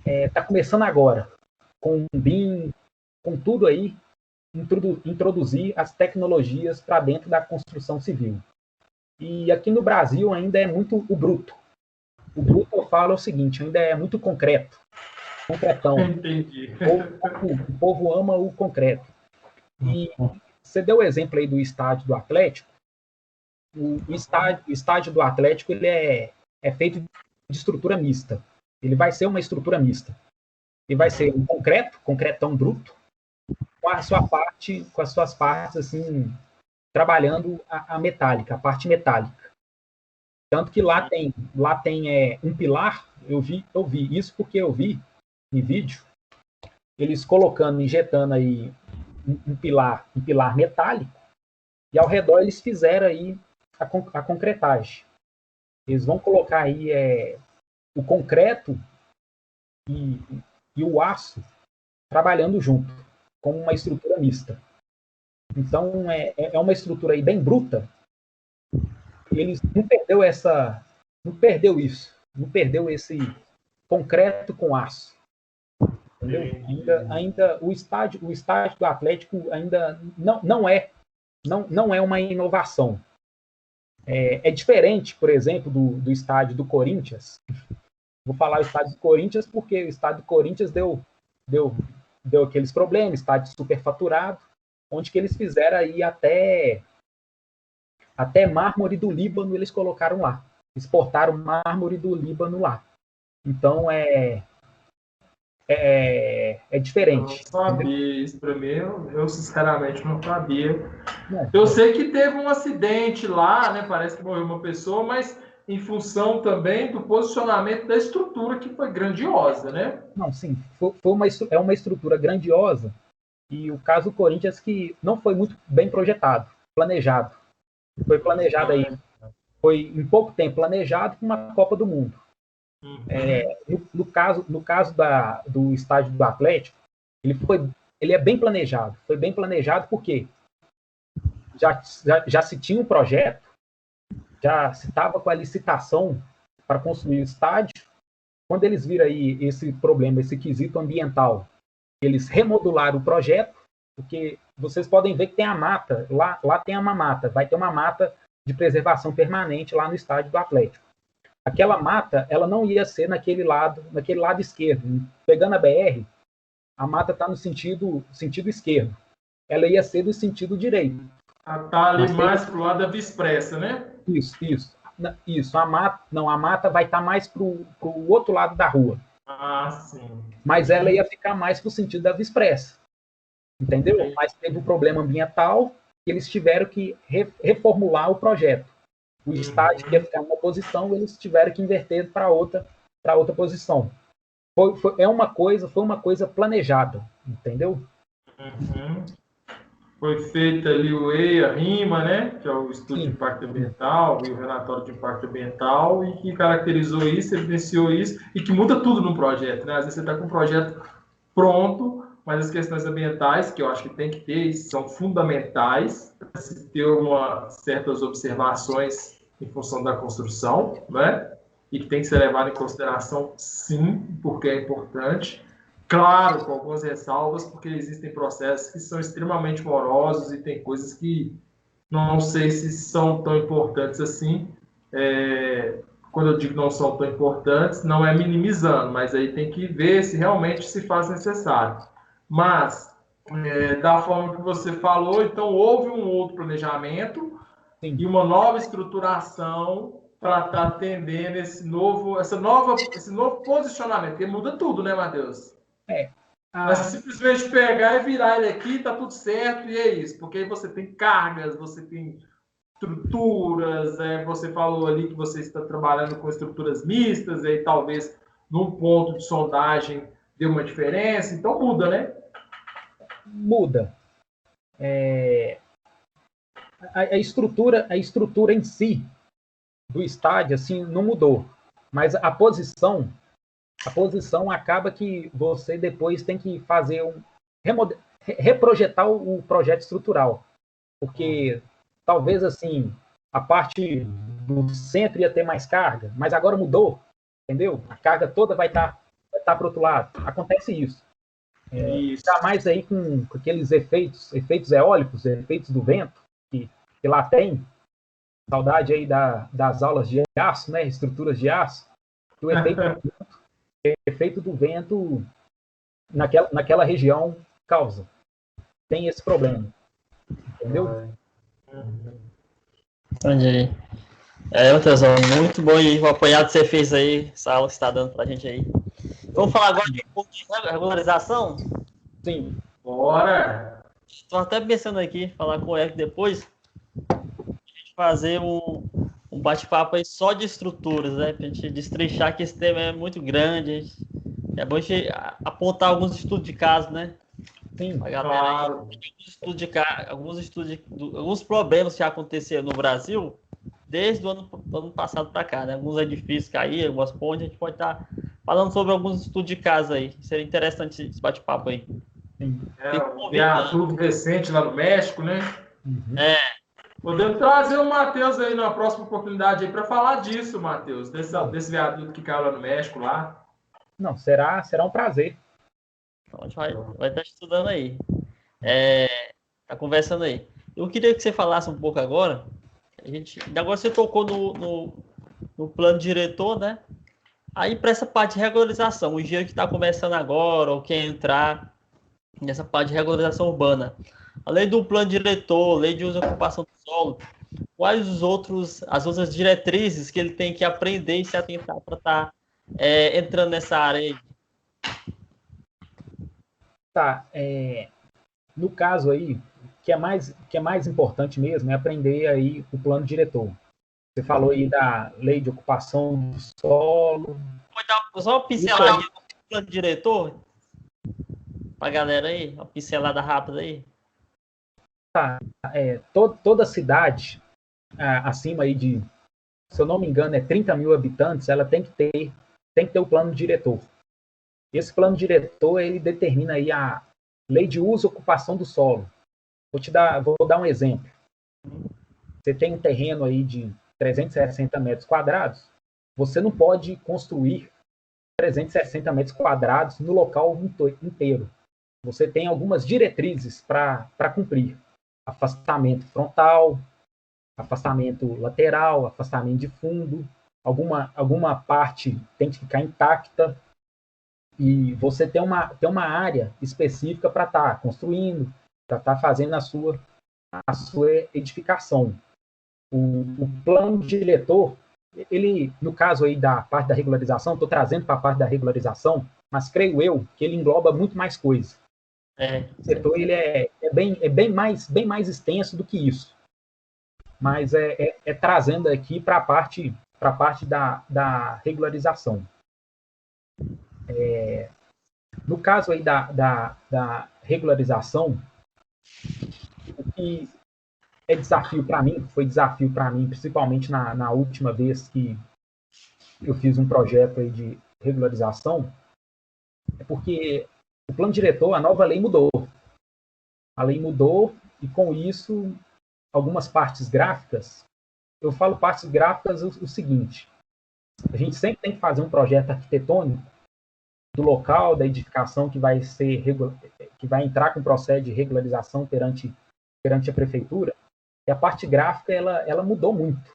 está começando agora, com o BIM, com tudo aí, introduzir as tecnologias para dentro da construção civil. E aqui no Brasil ainda é muito o bruto. O bruto, eu falo, é o seguinte, ainda é muito concretão. Entendi. O povo ama o concreto. E você deu o exemplo aí do estádio do Atlético. O estádio do Atlético ele é feito de estrutura mista. Ele vai ser uma estrutura mista. Ele vai ser um concretão bruto, com as suas partes assim, trabalhando a metálica, a parte metálica. Tanto que lá tem um pilar, eu vi isso porque eu vi em vídeo, eles injetando aí um pilar metálico, e ao redor eles fizeram aí a concretagem. Eles vão colocar aí o concreto e o aço trabalhando junto, como uma estrutura mista. Então, é uma estrutura aí bem bruta. Eles não perdeu esse concreto com aço. Entendeu? Ainda o estádio do Atlético ainda não é uma inovação. É diferente, por exemplo, do estádio do Corinthians. Vou falar o estádio do Corinthians porque o estádio do Corinthians deu aqueles problemas, estádio superfaturado, onde que eles fizeram aí até mármore do Líbano eles colocaram lá. Exportaram mármore do Líbano lá. Então é diferente. Eu não sabia isso para mim, eu sinceramente não sabia. Não. Eu sei que teve um acidente lá, né? Parece que morreu uma pessoa, mas em função também do posicionamento da estrutura que foi grandiosa, né? Não, sim, é uma estrutura grandiosa, e o caso do Corinthians que não foi muito bem projetado, planejado. Foi planejado aí, foi em pouco tempo planejado com uma Copa do Mundo. Uhum. No caso do estádio do Atlético, ele é bem planejado. Foi bem planejado porque já se tinha um projeto, já se estava com a licitação para construir o estádio. Quando eles viram aí esse problema, esse quesito ambiental, eles remodularam o projeto, porque vocês podem ver que tem a mata, lá tem uma mata, vai ter uma mata de preservação permanente lá no estádio do Atlético. Aquela mata, ela não ia ser naquele lado esquerdo. Pegando a BR, a mata está no sentido esquerdo. Ela ia ser do sentido direito. Tá ali mais pro lado da Via Expressa, né? Isso. A mata vai estar mais pro outro lado da rua. Ah, sim. Mas ela ia ficar mais pro sentido da Via Expressa. Entendeu? Mas teve um problema ambiental e eles tiveram que reformular o projeto. O estádio ia ficar em uma posição, eles tiveram que inverter para outra posição. Foi uma coisa planejada, entendeu? Uhum. Foi feita ali o EIA, RIMA, né? Que é o Estudo de Impacto Ambiental, e o Relatório de Impacto Ambiental, e que caracterizou isso, evidenciou isso, e que muda tudo no projeto, né? Às vezes você está com um projeto pronto, mas as questões ambientais, que eu acho que tem que ter, são fundamentais para se ter certas observações em função da construção, né? E que tem que ser levado em consideração, sim, porque é importante. Claro, com algumas ressalvas, porque existem processos que são extremamente morosos e tem coisas que não sei se são tão importantes assim. Quando eu digo não são tão importantes, não é minimizando, mas aí tem que ver se realmente se faz necessário. Mas, da forma que você falou, então houve um outro planejamento e uma nova estruturação para estar atendendo esse novo posicionamento, porque muda tudo, né, Matheus? Não é simplesmente pegar e virar ele aqui, tá tudo certo, e é isso. Porque aí você tem cargas, você tem estruturas, você falou ali que você está trabalhando com estruturas mistas, e aí talvez num ponto de sondagem dê uma diferença, então muda, né? Muda. A estrutura em si do estádio assim não mudou, mas a posição acaba que você depois tem que fazer reprojetar o projeto estrutural, porque talvez assim a parte do centro ia ter mais carga, mas agora mudou, entendeu? A carga toda vai estar para o outro lado. Acontece isso. Ainda mais aí com aqueles efeitos eólicos, efeitos do vento que lá tem. Saudade aí das aulas de aço, né? Estruturas de aço. O efeito do vento naquela região causa. Tem esse problema. Entendeu? Entendi. Matheusão, muito bom aí o apanhado que você fez aí, essa aula que você está dando pra gente aí. Vamos falar agora de um pouco de regularização? Sim. Bora! Estou até pensando aqui, falar com o Eric depois, a gente fazer um bate-papo aí só de estruturas, né? Pra gente destrinchar que esse tema é muito grande. É bom a gente apontar alguns estudos de caso, né? Sim, a galera aí, alguns problemas que aconteceram no Brasil desde o ano passado para cá, né? Alguns edifícios caíram, algumas pontes, a gente pode estar falando sobre alguns estudos de caso aí. Seria interessante esse bate-papo aí. Sim. Viaduto recente lá no México, né? Uhum. Podemos trazer o Matheus aí na próxima oportunidade aí para falar disso, Matheus, desse viaduto que caiu lá no México lá. Não, será um prazer. Então, a gente vai estar estudando aí. Tá conversando aí. Eu queria que você falasse um pouco agora. Agora você tocou no plano diretor, né? Aí para essa parte de regularização, o engenheiro que está começando agora ou quer entrar nessa parte de regularização urbana, além do plano diretor, lei de uso e ocupação do solo, quais as outras diretrizes que ele tem que aprender e se atentar para estar entrando nessa área aí? Tá. No caso aí, o que é mais importante mesmo é aprender aí o plano diretor. Você falou aí da lei de ocupação do solo. Pode dar só uma pincelada do plano diretor para a galera aí, uma pincelada rápida aí. Tá. Toda cidade acima aí de, se eu não me engano, 30 mil habitantes, ela tem que tem que ter o plano diretor. Esse plano diretor, ele determina aí a lei de uso e ocupação do solo. Vou dar um exemplo. Você tem um terreno aí de 360 metros quadrados, você não pode construir 360 metros quadrados no local inteiro. Você tem algumas diretrizes para cumprir. Afastamento frontal, afastamento lateral, afastamento de fundo, alguma parte tem que ficar intacta, e você tem uma área específica para estar construindo, para estar fazendo a sua edificação. O plano diretor, ele, no caso aí da parte da regularização, estou trazendo para a parte da regularização, mas creio eu que ele engloba muito mais coisa. O setor ele é bem mais extenso do que isso. Mas é trazendo aqui para a parte da regularização. No caso aí da regularização, o que é desafio para mim, foi desafio para mim, principalmente na última vez que eu fiz um projeto aí de regularização, é porque o plano diretor, a nova lei mudou. A lei mudou e, com isso, algumas partes gráficas, eu falo partes gráficas o seguinte, a gente sempre tem que fazer um projeto arquitetônico do local, da edificação que vai entrar com o processo de regularização perante a prefeitura, e a parte gráfica ela mudou muito.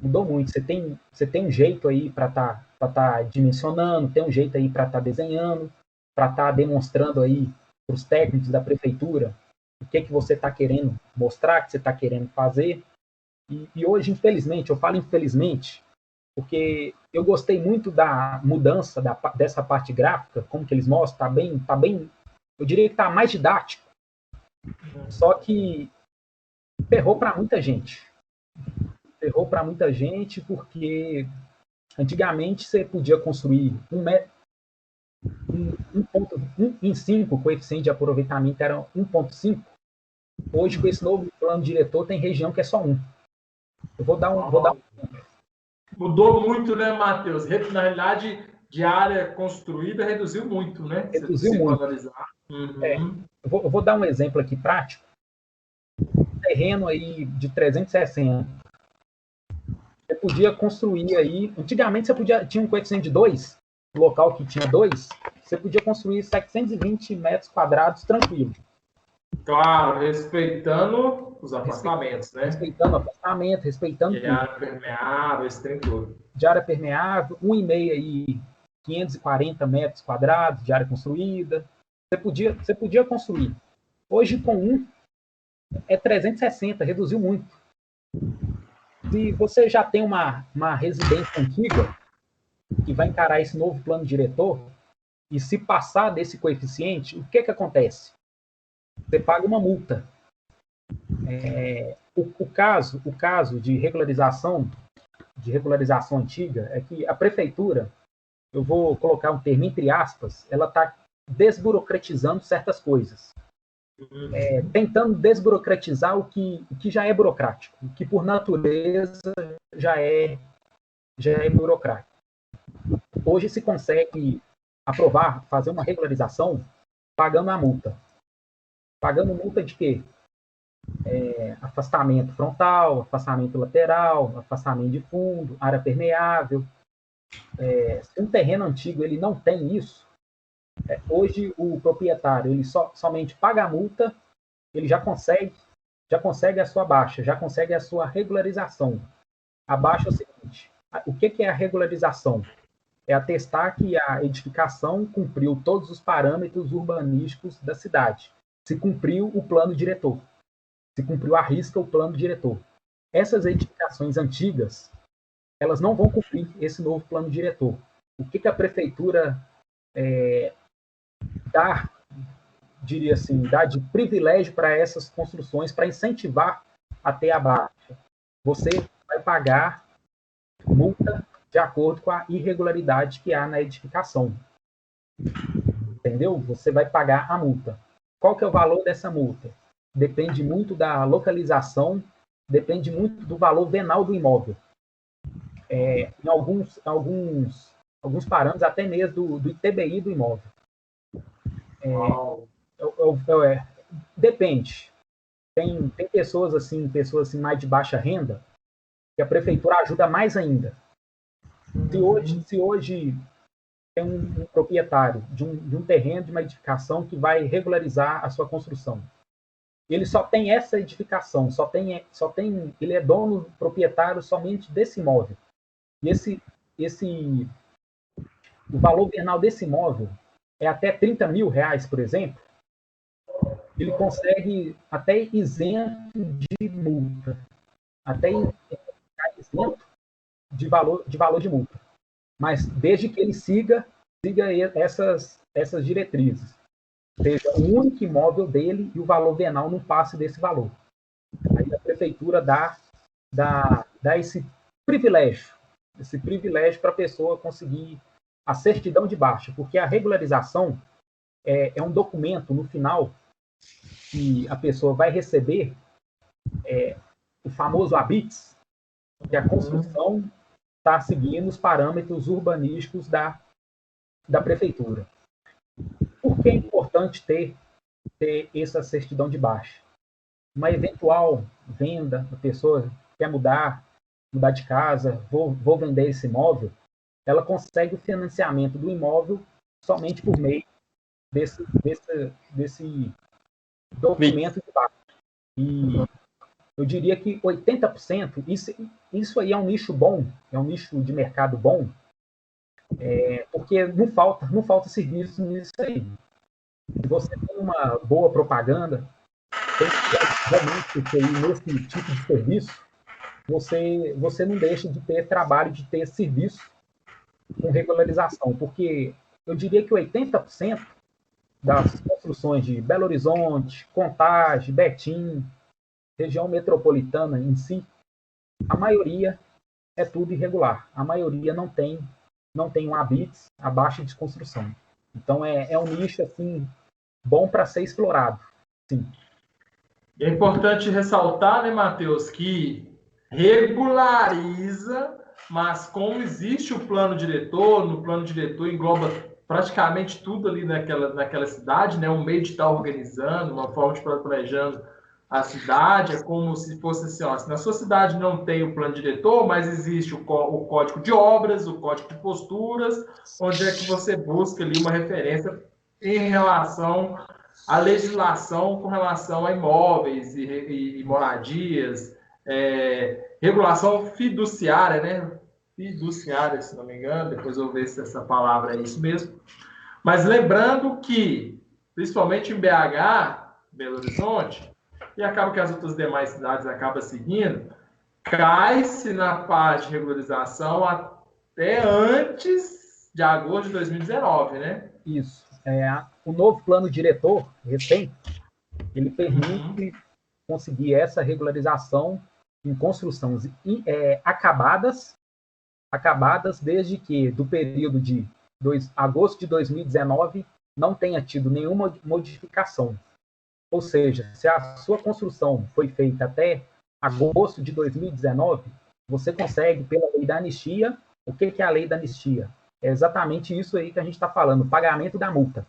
Mudou muito. Você tem um jeito aí para tá dimensionando, tem um jeito aí para estar desenhando, para estar demonstrando aí para os técnicos da prefeitura o que você está querendo mostrar, o que você está querendo fazer. E hoje, infelizmente, eu falo infelizmente, porque eu gostei muito da mudança dessa parte gráfica, como que eles mostram, tá bem, eu diria que está mais didático. Só que ferrou para muita gente. Ferrou para muita gente porque antigamente você podia construir 1,5, o coeficiente de aproveitamento era 1,5. Hoje, com esse novo plano diretor, tem região que é só 1. Eu vou dar um Mudou muito, né, Matheus? Na realidade, de área construída, reduziu muito, né? Reduziu muito. Uhum. Eu vou dar um exemplo aqui prático. Um terreno aí de 360. Você podia construir aí... Antigamente, tinha um coeficiente de 2, no local que tinha 2, você podia construir 720 metros quadrados tranquilo. Claro, respeitando os afastamentos, né? Respeitando o afastamento, respeitando de área permeável, esse trem todo. De área permeável, 1,5 aí, 540 metros quadrados de área construída. Você podia construir. Hoje, com 1, é 360, reduziu muito. Se você já tem uma residência antiga, que vai encarar esse novo plano diretor, e se passar desse coeficiente, o que acontece? Você paga uma multa. O caso de regularização antiga é que a prefeitura, eu vou colocar um termo entre aspas, ela está desburocratizando certas coisas. Tentando desburocratizar o que já é burocrático, o que por natureza já é burocrático. Hoje se consegue aprovar, fazer uma regularização pagando a multa. Pagando multa de quê? Afastamento frontal, afastamento lateral, afastamento de fundo, área permeável. Se um terreno antigo ele não tem isso, hoje o proprietário ele somente paga a multa, ele já consegue a sua baixa, já consegue a sua regularização. A baixa é o seguinte: o que é a regularização? É atestar que a edificação cumpriu todos os parâmetros urbanísticos da cidade, se cumpriu o plano diretor, se cumpriu à risca o plano diretor. Essas edificações antigas, elas não vão cumprir esse novo plano diretor. O que a prefeitura dá, diria assim, dá de privilégio para essas construções, para incentivar a ter a baixa? Você vai pagar multa de acordo com a irregularidade que há na edificação. Entendeu? Você vai pagar a multa. Qual que é o valor dessa multa? Depende muito da localização, depende muito do valor venal do imóvel. Em alguns alguns parâmetros até mesmo do ITBI do imóvel. Depende. Tem pessoas assim mais de baixa renda, que a prefeitura ajuda mais ainda. Se hoje tem um proprietário de um terreno, de uma edificação que vai regularizar a sua construção, ele só tem essa edificação, ele é dono, proprietário somente desse imóvel. E o valor venal desse imóvel é até R$ 30.000, por exemplo, ele consegue até isento de multa, até isento de valor de multa, mas desde que ele siga essas diretrizes, seja o único imóvel dele e o valor venal não passe desse valor. Aí a prefeitura dá esse privilégio para a pessoa conseguir a certidão de baixa, porque a regularização é um documento no final que a pessoa vai receber o famoso habites, que a construção está seguindo os parâmetros urbanísticos da prefeitura. Por que é importante ter essa certidão de baixa? Uma eventual venda, a pessoa quer mudar de casa, vou vender esse imóvel, ela consegue o financiamento do imóvel somente por meio desse documento de baixa. E eu diria que 80%, isso aí é um nicho bom, é um nicho de mercado bom, porque não falta serviço nisso aí. Se você tem uma boa propaganda, tem realmente nesse tipo de serviço, você não deixa de ter trabalho, de ter serviço com regularização, porque eu diria que 80% das construções de Belo Horizonte, Contagem, Betim, região metropolitana em si, a maioria é tudo irregular. A maioria não tem um habites abaixo de construção. Então é um nicho assim bom para ser explorado. Sim. É importante ressaltar, né, Matheus, que regulariza, mas como existe o plano diretor, no plano diretor engloba praticamente tudo ali naquela cidade, né, um meio de estar organizando, uma forma de estar planejando a cidade, é como se fosse assim, ó, se na sua cidade não tem o plano diretor, mas existe o código de obras, o código de posturas, onde é que você busca ali uma referência em relação à legislação com relação a imóveis e moradias, regulação fiduciária, né? Fiduciária, se não me engano, depois eu vou ver se essa palavra é isso mesmo. Mas lembrando que, principalmente em BH, Belo Horizonte, e acaba que as outras demais cidades acabam seguindo, cai-se na parte de regularização até antes de agosto de 2019, né? Isso. O novo plano diretor recente, ele permite conseguir essa regularização em construções acabadas desde que, do período de agosto de 2019, não tenha tido nenhuma modificação. Ou seja, se a sua construção foi feita até agosto de 2019, você consegue, pela lei da anistia, o que é a lei da anistia? É exatamente isso aí que a gente está falando, pagamento da multa.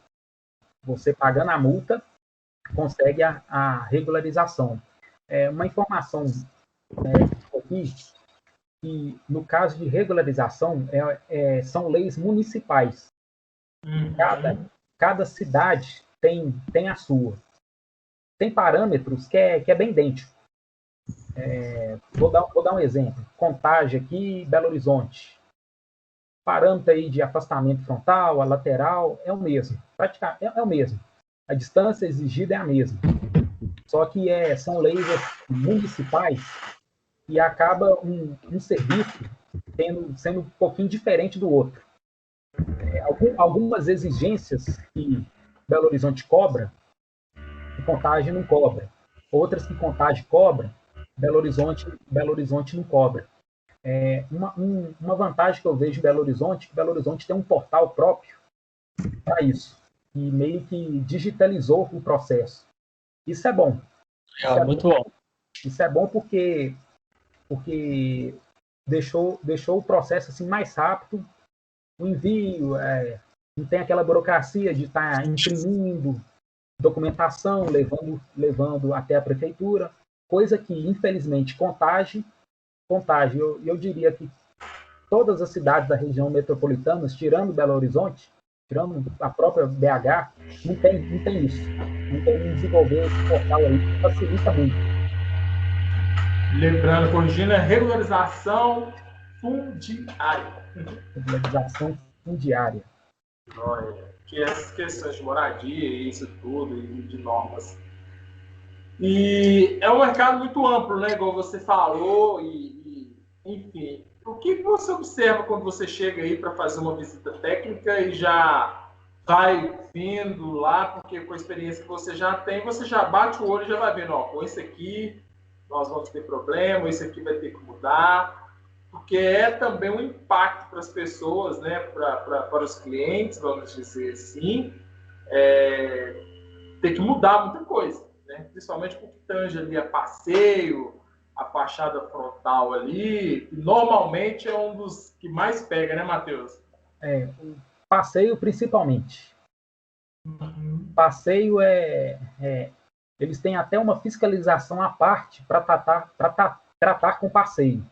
Você pagando a multa, consegue a regularização. Uma informação aqui, que no caso de regularização, são leis municipais. Cada cidade tem a sua. Tem parâmetros que é bem idêntico. Vou dar um exemplo. Contagem aqui, Belo Horizonte. Parâmetro aí de afastamento frontal, a lateral, é o mesmo. Praticamente é o mesmo. A distância exigida é a mesma. Só que são leis municipais e acaba um serviço sendo um pouquinho diferente do outro. Algumas exigências que Belo Horizonte cobra, que Contagem não cobra. Outras que Contagem cobra, Belo Horizonte não cobra. Uma vantagem que eu vejo em Belo Horizonte, que Belo Horizonte tem um portal próprio para isso, e meio que digitalizou o processo. Isso é bom. Muito bom. Isso é bom porque deixou o processo assim mais rápido o envio, não tem aquela burocracia de estar imprimindo documentação, levando até a prefeitura, coisa que, infelizmente, eu diria que todas as cidades da região metropolitana, tirando Belo Horizonte, tirando a própria BH, não tem isso. Não tem desenvolver esse portal aí, que facilita muito. Lembrando, corrigindo, é regularização fundiária. Regularização fundiária. Que essas questões de moradia, isso tudo, e de normas. E é um mercado muito amplo, né? Igual você falou, enfim. O que você observa quando você chega aí para fazer uma visita técnica e já vai vindo lá, porque com a experiência que você já tem, você já bate o olho e já vai vendo, ó, com isso aqui nós vamos ter problema, isso aqui vai ter que mudar, porque é também um impacto para as pessoas, né? Para os clientes, vamos dizer assim, tem que mudar muita coisa, né? Principalmente porque tange ali a passeio, a fachada frontal ali, que normalmente é um dos que mais pega, né, Matheus? O passeio principalmente. Passeio eles têm até uma fiscalização à parte para tratar com passeio.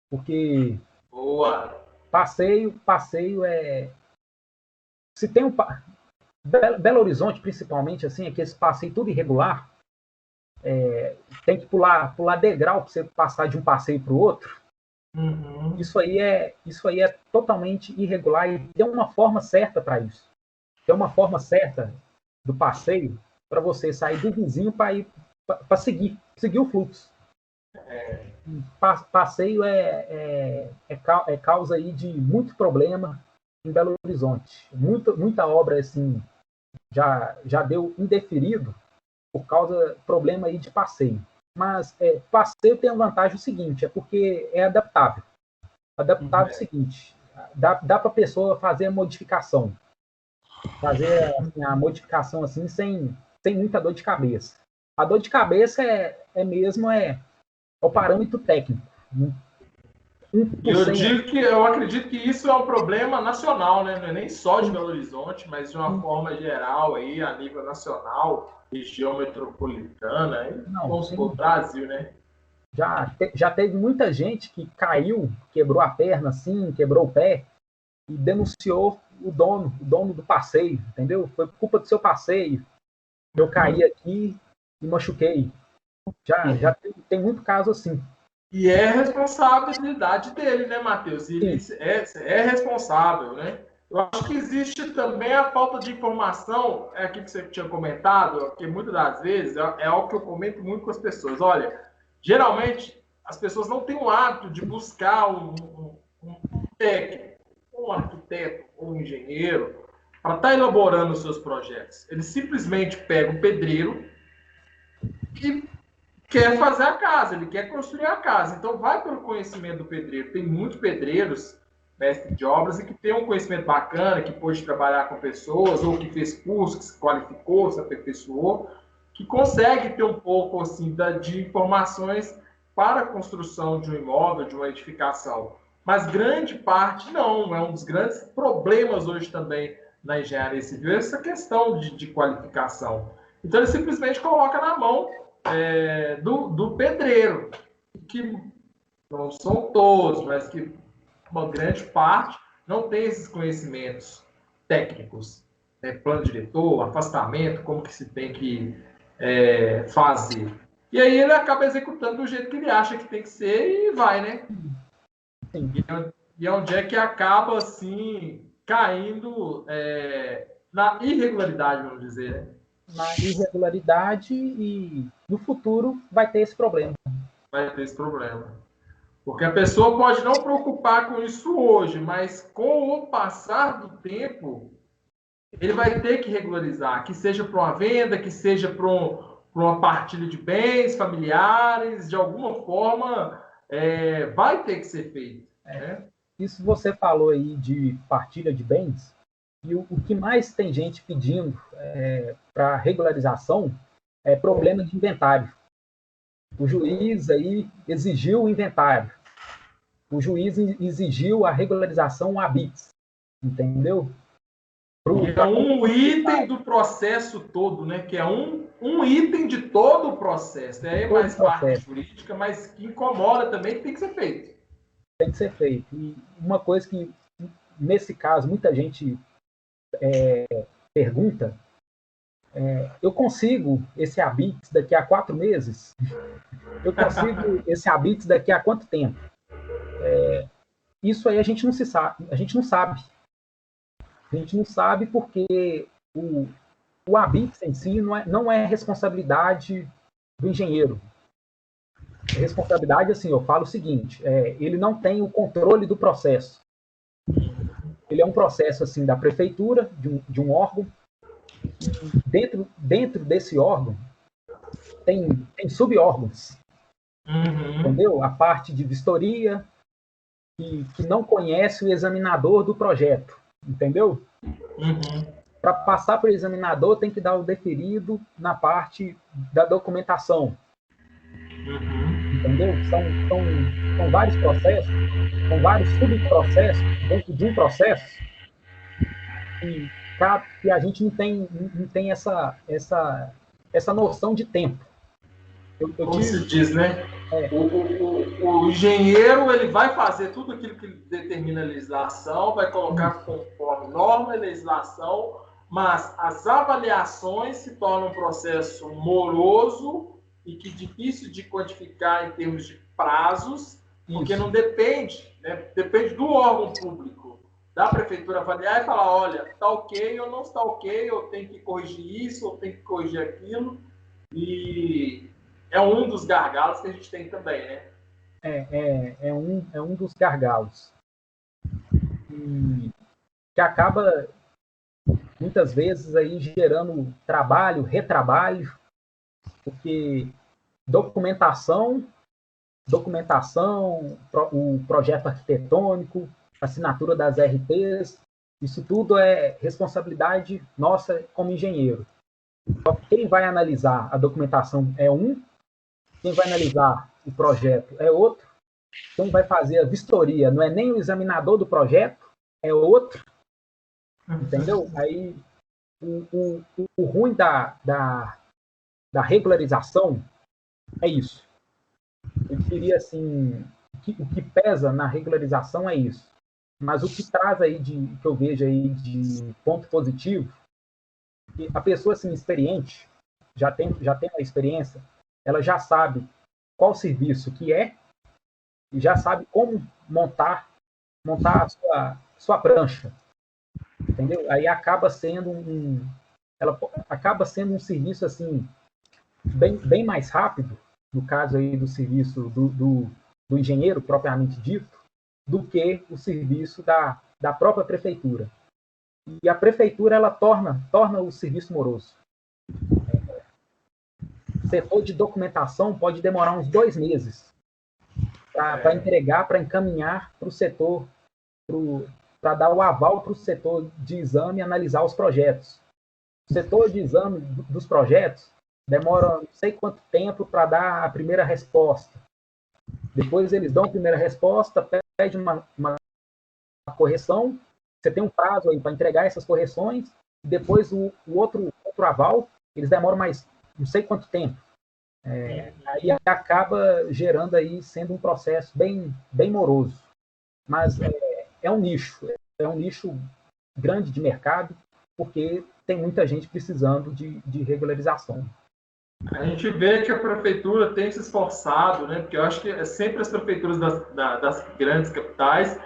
Porque Boa. passeio se tem Belo Horizonte, principalmente, assim, é que esse passeio tudo irregular, tem que pular degrau para você passar de um passeio para o outro. Uhum. Isso aí é totalmente irregular e tem uma forma certa para isso. Tem uma forma certa do passeio para você sair do vizinho para seguir o fluxo. Passeio é causa aí de muito problema em Belo Horizonte. Muita obra assim já deu indeferido por causa problema aí de passeio. Mas passeio tem a vantagem seguinte, é porque é adaptável. Adaptável é o seguinte, dá para a pessoa fazer a modificação. Fazer assim, a modificação assim sem muita dor de cabeça. A dor de cabeça mesmo o parâmetro técnico. Eu acredito que isso é um problema nacional, né? Não é nem só de Belo Horizonte, mas de uma forma geral aí, a nível nacional, região metropolitana, e vamos supor, Brasil, né? Já teve muita gente que caiu, quebrou a perna assim, quebrou o pé e denunciou o dono do passeio, entendeu? Foi culpa do seu passeio. Eu caí aqui e machuquei. Já tem muito caso assim. E é responsabilidade dele, né, Matheus? Ele é responsável, né? Eu acho que existe também a falta de informação, é aquilo que você tinha comentado, que muitas das vezes é algo que eu comento muito com as pessoas. Olha, geralmente as pessoas não têm o hábito de buscar um técnico, um arquiteto ou um engenheiro para estar elaborando os seus projetos. Eles simplesmente pegam o pedreiro e quer fazer a casa, ele quer construir a casa. Então, vai pelo conhecimento do pedreiro. Tem muitos pedreiros, mestre de obras, e que tem um conhecimento bacana, que pôde trabalhar com pessoas, ou que fez curso, que se qualificou, se aperfeiçoou, que consegue ter um pouco assim, de informações para a construção de um imóvel, de uma edificação. Mas grande parte não. É um dos grandes problemas hoje também na engenharia civil, essa questão de qualificação. Então, ele simplesmente coloca na mão do pedreiro, que não são todos, mas que uma grande parte não tem esses conhecimentos técnicos, né? Plano diretor, afastamento, como que se tem que fazer. E aí ele acaba executando do jeito que ele acha que tem que ser e vai, né? Sim. E onde é que acaba, assim, caindo na irregularidade, vamos dizer, né? Na irregularidade e no futuro vai ter esse problema. Vai ter esse problema. Porque a pessoa pode não preocupar com isso hoje, mas com o passar do tempo, ele vai ter que regularizar, que seja para uma venda, que seja para uma partilha de bens familiares, de alguma forma, vai ter que ser feito. Né? Isso você falou aí de partilha de bens, e o que mais tem gente pedindo para regularização é problema de inventário. O juiz aí exigiu o inventário. O juiz exigiu a regularização habis. entendeu? E é um item do processo todo, né? Que é um item de todo o processo. É mais parte jurídica, mas que incomoda também, que tem que ser feito. Tem que ser feito. E uma coisa que, nesse caso, muita gente pergunta, eu consigo esse habits daqui a 4 meses? Eu consigo esse habits daqui a quanto tempo? Isso aí a gente não sabe. A gente não sabe. A gente não sabe porque o habits em si não é responsabilidade do engenheiro. A responsabilidade, assim, eu falo o seguinte, ele não tem o controle do processo. Ele é um processo, assim, da prefeitura, de um órgão. Dentro desse órgão, tem sub-órgãos. Entendeu? A parte de vistoria, que não conhece o examinador do projeto. Entendeu? Para passar para o examinador, tem que dar o deferido na parte da documentação. Entendeu? São vários processos, são vários subprocessos dentro de um processo que a gente não tem essa noção de tempo. Como se diz, né? O engenheiro ele vai fazer tudo aquilo que determina a legislação, vai colocar conforme norma e legislação, mas as avaliações se tornam um processo moroso e que difícil de quantificar em termos de prazos, porque não depende, né? Depende do órgão público, da prefeitura avaliar e falar, olha, está ok ou não está ok, eu tenho que corrigir isso, eu tenho que corrigir aquilo, e é um dos gargalos que a gente tem também, né? É um dos gargalos. E que acaba, muitas vezes, aí gerando trabalho, retrabalho, porque documentação, o projeto arquitetônico, assinatura das RTs, isso tudo é responsabilidade nossa como engenheiro. Só que quem vai analisar a documentação é quem vai analisar o projeto é outro, quem vai fazer a vistoria não é nem o examinador do projeto, é outro, entendeu? Aí o ruim da regularização é isso. Eu diria assim, o que pesa na regularização é isso. Mas o que traz aí que eu vejo aí de ponto positivo, que a pessoa assim, experiente, já tem a experiência, ela já sabe qual serviço que é e já sabe como montar a sua prancha, entendeu? Aí acaba sendo ela acaba sendo um serviço assim bem mais rápido, no caso aí do serviço do engenheiro propriamente dito, do que o serviço da própria prefeitura. E a prefeitura ela torna o serviço moroso. Setor de documentação pode demorar uns 2 meses para entregar, para encaminhar para o setor, para dar o aval para o setor de exame e analisar os projetos. O setor de exame dos projetos demora não sei quanto tempo para dar a primeira resposta. Depois eles dão a primeira resposta, pede uma correção, você tem um prazo aí para entregar essas correções, e depois o outro aval, eles demoram mais não sei quanto tempo. Aí acaba gerando aí, sendo um processo bem moroso. Mas é um nicho grande de mercado, porque tem muita gente precisando de regularização. A gente vê que a prefeitura tem se esforçado, né? Porque eu acho que é sempre as prefeituras das grandes capitais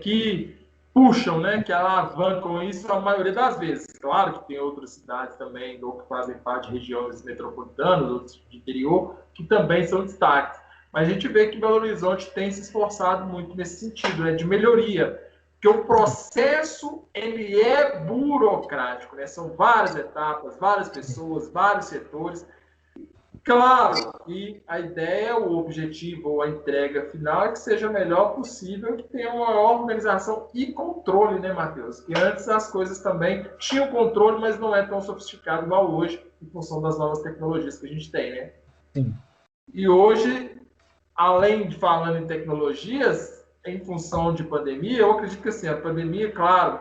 que puxam, né? Que alavancam isso a maioria das vezes. Claro que tem outras cidades também, ou que fazem parte de regiões metropolitanas, outros de interior, que também são destaques. Mas a gente vê que Belo Horizonte tem se esforçado muito nesse sentido, né? De melhoria. Porque o processo ele é burocrático, né? São várias etapas, várias pessoas, vários setores. Claro que a ideia, o objetivo ou a entrega final é que seja o melhor possível, que tenha uma maior organização e controle, né, Matheus? Que antes as coisas também tinham controle, mas não é tão sofisticado igual hoje, em função das novas tecnologias que a gente tem, né? Sim. E hoje, além de falando em tecnologias, em função de pandemia, eu acredito que assim, a pandemia, claro,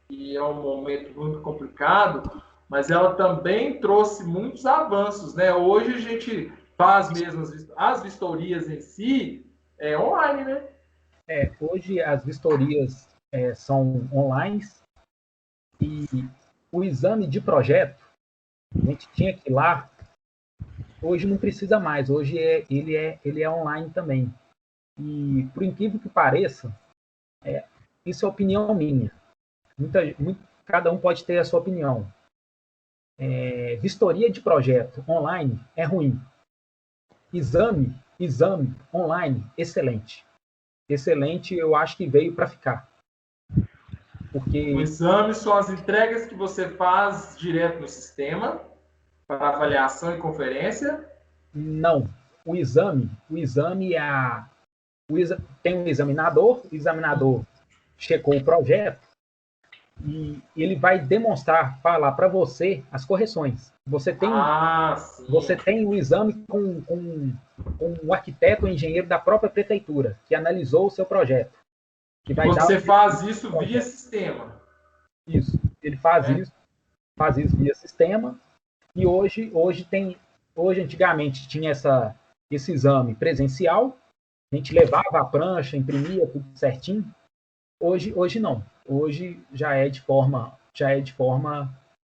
que é um momento muito complicado, mas ela também trouxe muitos avanços, né? Hoje a gente faz mesmo as vistorias em si online, né? Hoje as vistorias são online e o exame de projeto, a gente tinha que ir lá, hoje não precisa mais, hoje ele é online também. E, por incrível que pareça, isso é opinião minha. Cada um pode ter a sua opinião. Vistoria de projeto online é ruim. Exame online, excelente. Excelente, eu acho que veio para ficar. O Porque exame são as entregas que você faz direto no sistema para avaliação e conferência. não, o exame é tem um examinador, o examinador checou o projeto e ele vai demonstrar, falar para você as correções. Ah, sim. Você tem o exame com o arquiteto ou engenheiro da própria prefeitura, que analisou o seu projeto. Que E vai dar você faz isso o via projeto. sistema. Isso. Ele Né? faz isso via sistema. E hoje antigamente tinha esse exame presencial, a gente levava a prancha, imprimia tudo certinho. Hoje não. Hoje já é de forma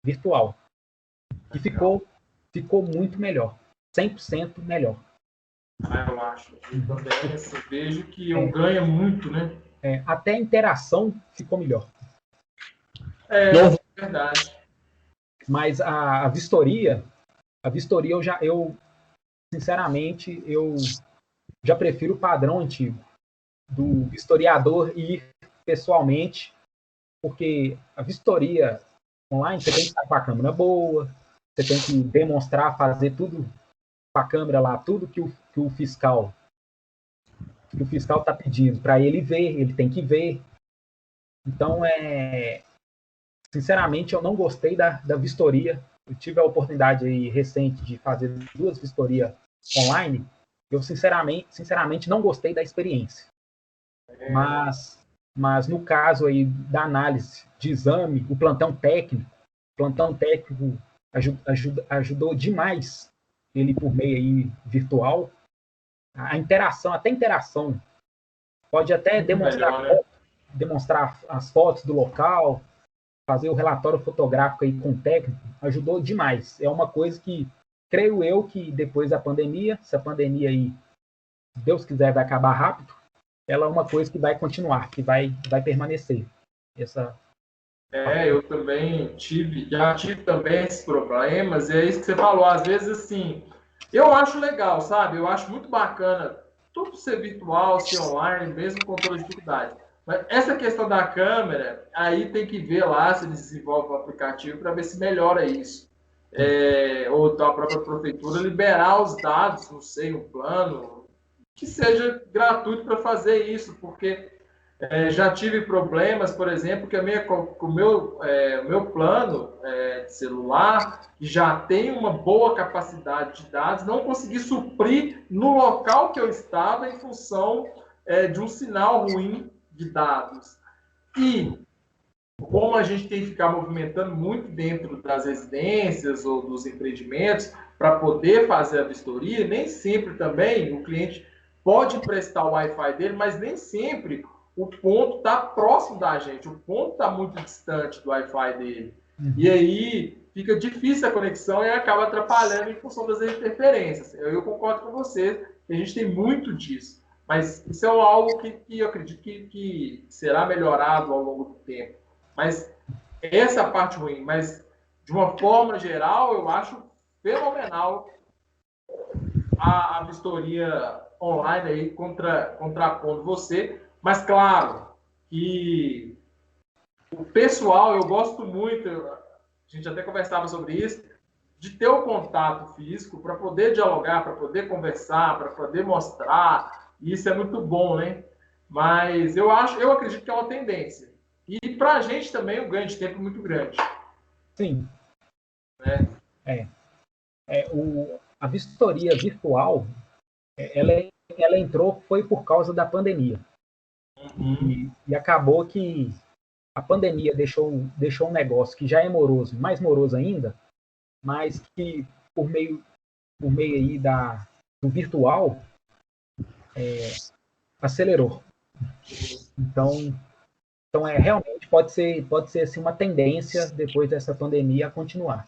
virtual. E ficou muito melhor. 100% melhor. Ah, eu acho. Eu também assim, vejo que eu ganho muito, né? Até a interação ficou melhor. É, verdade. Mas a vistoria sinceramente, eu já prefiro o padrão antigo, do historiador ir pessoalmente, porque a vistoria online você tem que estar com a câmera boa, você tem que demonstrar, fazer tudo com a câmera lá, tudo que o fiscal está pedindo para ele ver, ele tem que ver. Então, sinceramente, eu não gostei da vistoria. Eu tive a oportunidade aí recente de fazer 2 vistorias online. Eu, sinceramente, não gostei da experiência. Mas no caso aí da análise de exame, o plantão técnico ajudou demais ele por meio aí virtual. A interação, até interação, pode até Muito melhor, né? demonstrar as fotos do local, fazer o relatório fotográfico aí com o técnico, ajudou demais. É uma coisa que, creio eu, que depois da pandemia, se a pandemia aí, se Deus quiser, vai acabar rápido, ela é uma coisa que vai continuar, que vai permanecer. Essa... Eu também já tive também esses problemas, e é isso que você falou, às vezes assim, eu acho legal, sabe? Eu acho muito bacana tudo ser virtual, ser online, mesmo com toda a dificuldade. Mas essa questão da câmera, aí tem que ver lá se eles desenvolvem um aplicativo para ver se melhora isso. Ou a própria prefeitura liberar os dados, não sei, um plano, que seja gratuito para fazer isso, porque já tive problemas, por exemplo, que o meu plano de celular, que já tem uma boa capacidade de dados, não consegui suprir no local que eu estava em função de um sinal ruim de dados. E como a gente tem que ficar movimentando muito dentro das residências ou dos empreendimentos para poder fazer a vistoria, nem sempre também o cliente pode prestar o Wi-Fi dele, mas nem sempre o ponto está próximo da gente, o ponto está muito distante do Wi-Fi dele. E aí fica difícil a conexão e acaba atrapalhando em função das interferências. Eu concordo com você, que a gente tem muito disso. Mas isso é algo que eu acredito que será melhorado ao longo do tempo. Mas essa parte ruim, mas de uma forma geral, eu acho fenomenal a vistoria online aí contrapondo você. Mas claro que o pessoal, eu gosto muito, a gente até conversava sobre isso, de ter o contato físico para poder dialogar, para poder conversar, para poder mostrar. E isso é muito bom, né? Mas eu acredito que é uma tendência. E para a gente também o ganho de tempo é muito grande. Sim. Né? A vistoria virtual, ela entrou, foi por causa da pandemia. E acabou que a pandemia deixou um negócio que já é moroso, mais moroso ainda, mas que por meio aí do virtual acelerou. Então realmente pode ser assim, uma tendência depois dessa pandemia a continuar.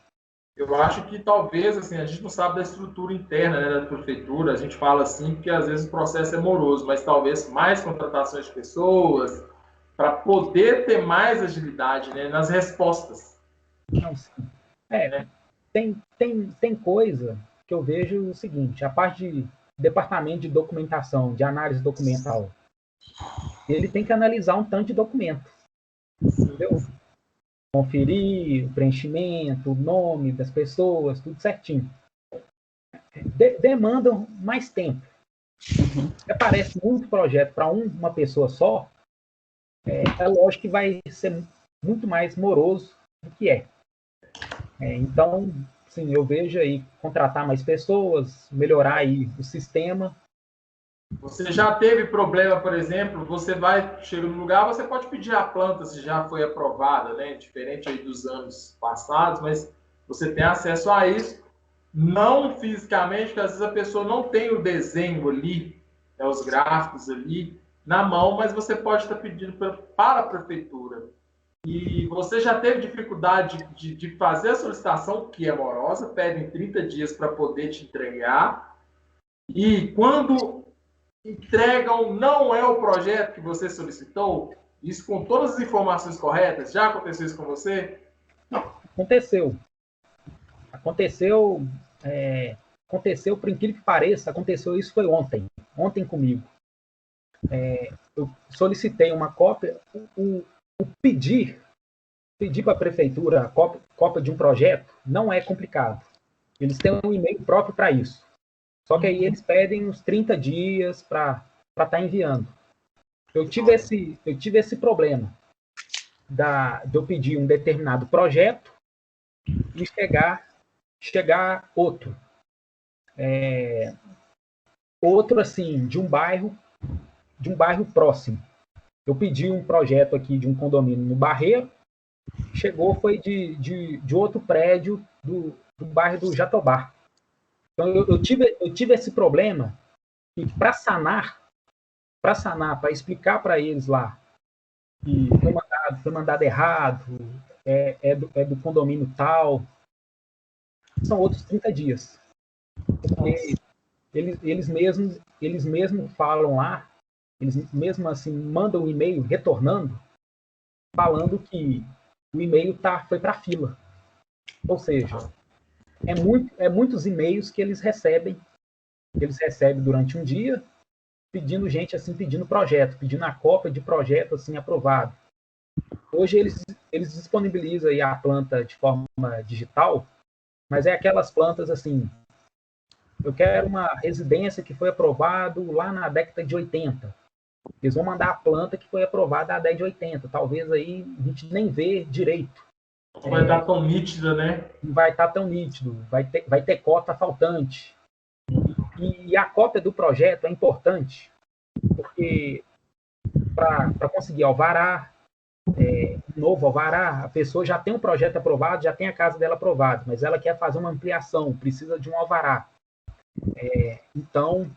Eu acho que talvez, assim, a gente não sabe da estrutura interna, né, da prefeitura, a gente fala assim porque às vezes o processo é moroso, mas talvez mais contratações de pessoas para poder ter mais agilidade, né, nas respostas. Não, sim. Tem coisa que eu vejo o seguinte, a parte de departamento de documentação, de análise documental, ele tem que analisar um tanto de documento, entendeu? Conferir o preenchimento, o nome das pessoas, tudo certinho. Demandam mais tempo. Aparece muito projeto para uma pessoa só, é lógico que vai ser muito mais moroso do que é. Então, sim, eu vejo aí contratar mais pessoas, melhorar aí o sistema. Você já teve problema, por exemplo, chega no lugar, você pode pedir a planta se já foi aprovada, né? Diferente aí dos anos passados, mas você tem acesso a isso, não fisicamente, porque às vezes a pessoa não tem o desenho ali, os gráficos ali na mão, mas você pode estar pedindo para a prefeitura. E você já teve dificuldade de fazer a solicitação, que é morosa, pedem 30 dias para poder te entregar, e quando entregam não é o projeto que você solicitou? Isso com todas as informações corretas? Já aconteceu isso com você? Aconteceu. Aconteceu, por incrível que pareça, aconteceu isso foi ontem comigo. Eu solicitei uma cópia, o pedir para a prefeitura cópia de um projeto não é complicado. Eles têm um e-mail próprio para isso. Só que aí eles pedem uns 30 dias para estar enviando. Eu tive esse problema de eu pedir um determinado projeto e chegar outro. Outro, assim, de um bairro próximo. Eu pedi um projeto aqui de um condomínio no Barreiro, chegou, foi de outro prédio do bairro do Jatobá. Então, eu tive esse problema e para sanar, para explicar para eles lá que foi mandado errado, é do condomínio tal, são outros 30 dias. Porque eles mesmos falam lá, eles mesmo assim mandam um e-mail retornando, falando que o e-mail foi para a fila. Ou seja, muitos e-mails que eles recebem durante um dia, pedindo gente assim, pedindo projeto, pedindo a cópia de projeto assim aprovado. Hoje eles disponibilizam aí a planta de forma digital, mas é aquelas plantas assim, eu quero uma residência que foi aprovado lá na década de 80. Eles vão mandar a planta que foi aprovada na década de 80. Talvez aí a gente nem vê direito. Não vai estar tão nítida, né? Não vai estar tão nítido. Vai ter cota faltante. E a cópia do projeto é importante, porque para conseguir alvará, novo alvará, a pessoa já tem um projeto aprovado, já tem a casa dela aprovada, mas ela quer fazer uma ampliação, precisa de um alvará. Então,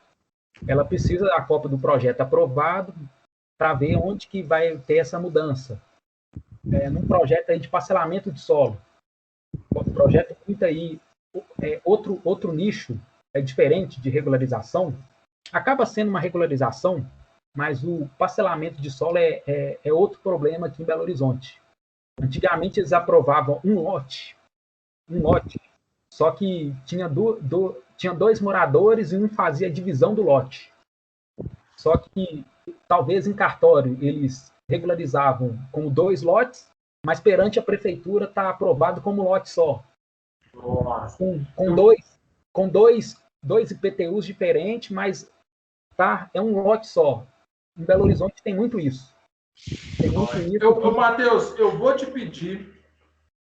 ela precisa da cópia do projeto aprovado para ver onde que vai ter essa mudança. Num projeto aí de parcelamento de solo, o projeto muito aí, outro nicho diferente de regularização, acaba sendo uma regularização, mas o parcelamento de solo é outro problema aqui em Belo Horizonte. Antigamente eles aprovavam um lote, só que tinha dois moradores e um fazia a divisão do lote. Só que talvez em cartório eles regularizavam como 2 lotes, mas perante a prefeitura está aprovado como lote só. Nossa. Com dois IPTUs diferentes, mas é um lote só. Em Belo Horizonte tem muito isso. Matheus, eu vou te pedir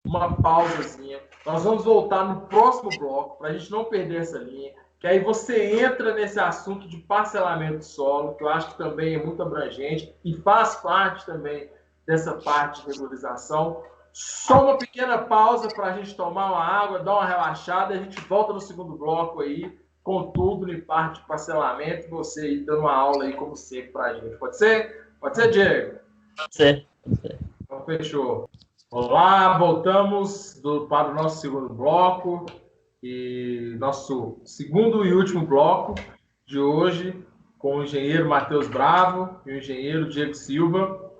uma pausazinha. Nós vamos voltar no próximo bloco, para a gente não perder essa linha. que aí você entra nesse assunto de parcelamento de solo, que eu acho que também é muito abrangente e faz parte também dessa parte de regularização. Só uma pequena pausa para a gente tomar uma água, dar uma relaxada, e a gente volta no segundo bloco aí, com tudo em parte de parcelamento, você aí dando uma aula aí, como sempre, para a gente. Pode ser? Pode ser, Diego? Pode ser. Então, fechou. Olá, voltamos para o nosso segundo bloco, e nosso segundo e último bloco de hoje, com o engenheiro Matheus Bravo e o engenheiro Diego Silva.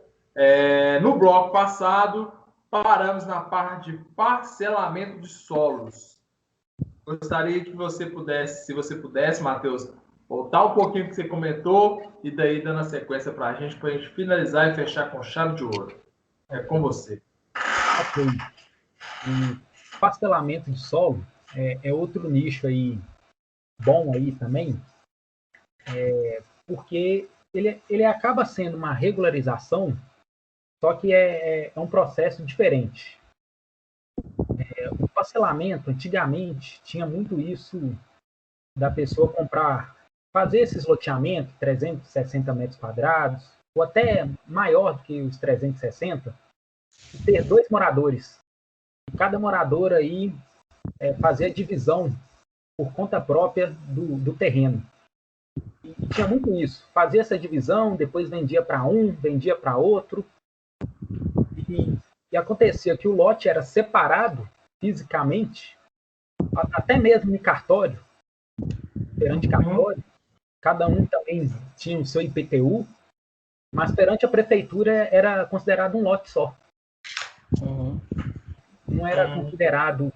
No bloco passado, paramos na parte de parcelamento de solos. Gostaria que você pudesse, se você pudesse, Matheus, voltar um pouquinho que você comentou e daí dando a sequência para a gente finalizar e fechar com chave de ouro. É com você. Ok. O parcelamento de solo é outro nicho aí bom aí também, porque ele acaba sendo uma regularização, só que é um processo diferente. O parcelamento, antigamente, tinha muito isso da pessoa fazer esses loteamentos, 360 metros quadrados, ou até maior do que os 360, e ter 2 moradores. E cada morador aí fazer a divisão por conta própria do terreno. E tinha muito isso. Fazia essa divisão, depois vendia para um, vendia para outro. E acontecia que o lote era separado fisicamente, até mesmo em cartório, perante cartório. Cada um também tinha o seu IPTU, mas perante a prefeitura era considerado um lote só. Não era considerado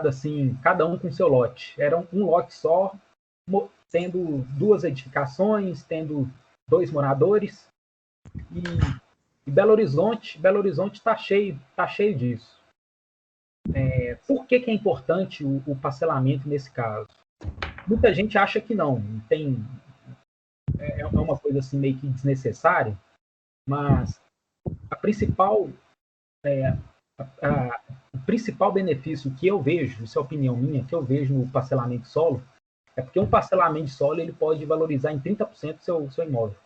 assim, cada um com seu lote. Era um lote só, tendo 2 edificações, tendo 2 moradores. E Belo Horizonte está cheio disso. Por que é importante o parcelamento nesse caso? Muita gente acha que não, é uma coisa assim meio que desnecessária, mas o principal benefício que eu vejo, isso é opinião minha, que eu vejo no parcelamento de solo, é porque um parcelamento de solo ele pode valorizar em 30% o seu imóvel.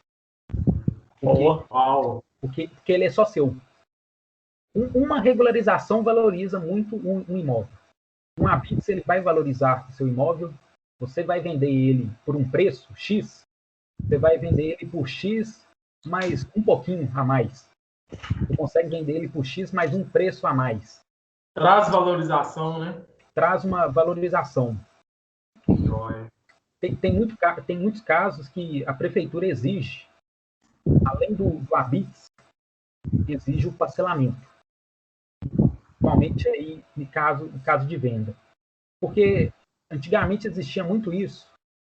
Porque ele é só seu. Uma regularização valoriza muito um imóvel. Um habite, ele vai valorizar o seu imóvel, você vai vender ele por um preço X, você vai vender ele por X mais um pouquinho a mais. Você consegue vender ele por X mais um preço a mais. Traz valorização, né? Traz uma valorização. Tem muitos casos que a prefeitura exige, além do habite, exige o parcelamento. Principalmente aí no caso de venda. Porque antigamente existia muito isso.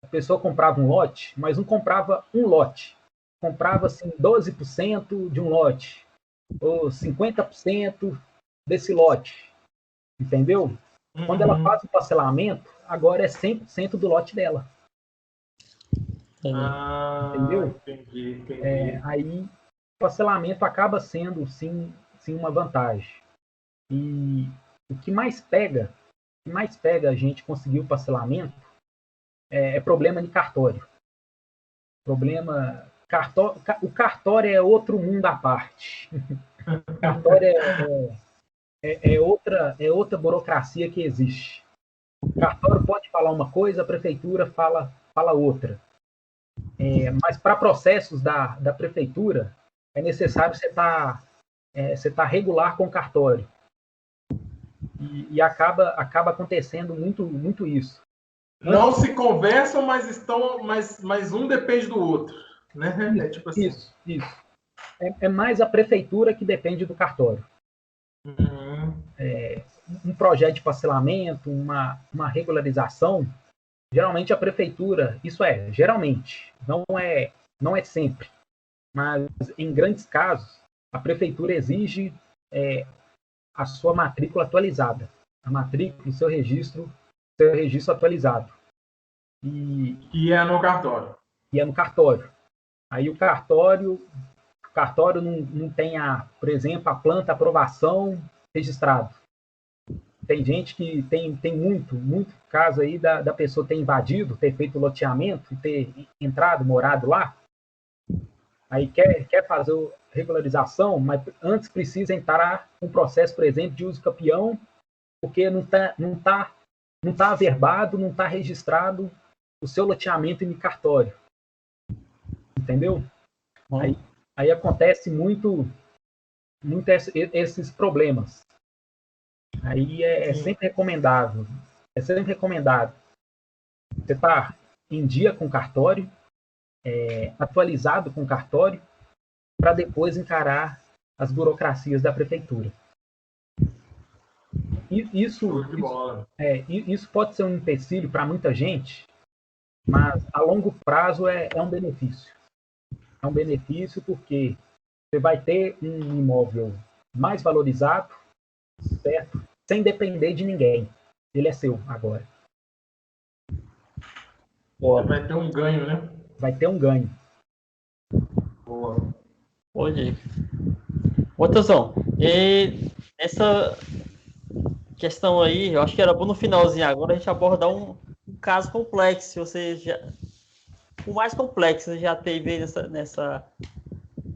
A pessoa comprava um lote, mas não comprava um lote. Comprava assim 12% de um lote, ou 50% desse lote. Entendeu? Quando ela faz o parcelamento, agora é 100% do lote dela. Entendeu? Entendi. Aí o parcelamento acaba sendo sim uma vantagem. E o que mais pega a gente conseguir o parcelamento é problema de cartório. O cartório é outro mundo à parte. O cartório é outra burocracia que existe. O cartório pode falar uma coisa, a prefeitura fala outra. Mas para processos da prefeitura, é necessário você estar regular com o cartório. E acaba acontecendo muito isso. Não se conversam, mas um depende do outro, né? Tipo assim. Isso. É mais a prefeitura que depende do cartório. Um projeto de parcelamento, uma regularização, geralmente a prefeitura, geralmente, não é sempre, mas em grandes casos, a prefeitura exige a sua matrícula atualizada, a matrícula, o seu registro atualizado. E é no cartório. E é no cartório. Aí o cartório não tem, por exemplo, a planta aprovação registrado. Tem gente que tem muito caso aí da pessoa ter invadido, ter feito loteamento e ter entrado, morado lá. Aí quer fazer regularização, mas antes precisa entrar um processo, por exemplo, de uso capião, porque não tá averbado, não está registrado o seu loteamento em cartório. Entendeu? Aí acontece muito esses problemas. Aí é sempre recomendável. É sempre recomendado você estar em dia com o cartório, atualizado com o cartório, para depois encarar as burocracias da prefeitura. Isso pode ser um empecilho para muita gente, mas a longo prazo é um benefício. É um benefício porque você vai ter um imóvel mais valorizado, certo? Sem depender de ninguém. Ele é seu agora. Vai ter um ganho, né? Vai ter um ganho. Boa. Boa dica. Outra, e essa questão aí, eu acho que era bom no finalzinho agora a gente abordar um caso complexo. Você já, o mais complexo você já teve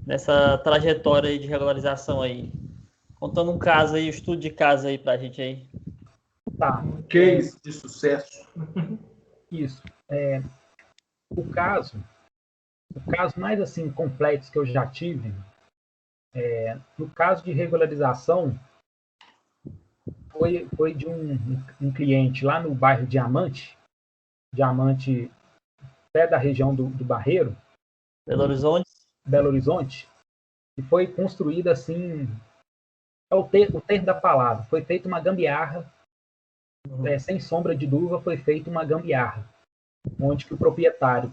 nessa trajetória aí de regularização aí. Contando um caso aí, um estudo de caso aí pra gente aí. Tá. Um case de sucesso. Isso. O caso mais assim complexo que eu já tive, no caso de regularização, foi de um cliente lá no bairro Diamante, pé da região do Barreiro, Belo Horizonte, e foi construída assim, é o termo da palavra, foi feita uma gambiarra, sem sombra de dúvida, foi feita uma gambiarra, onde que o proprietário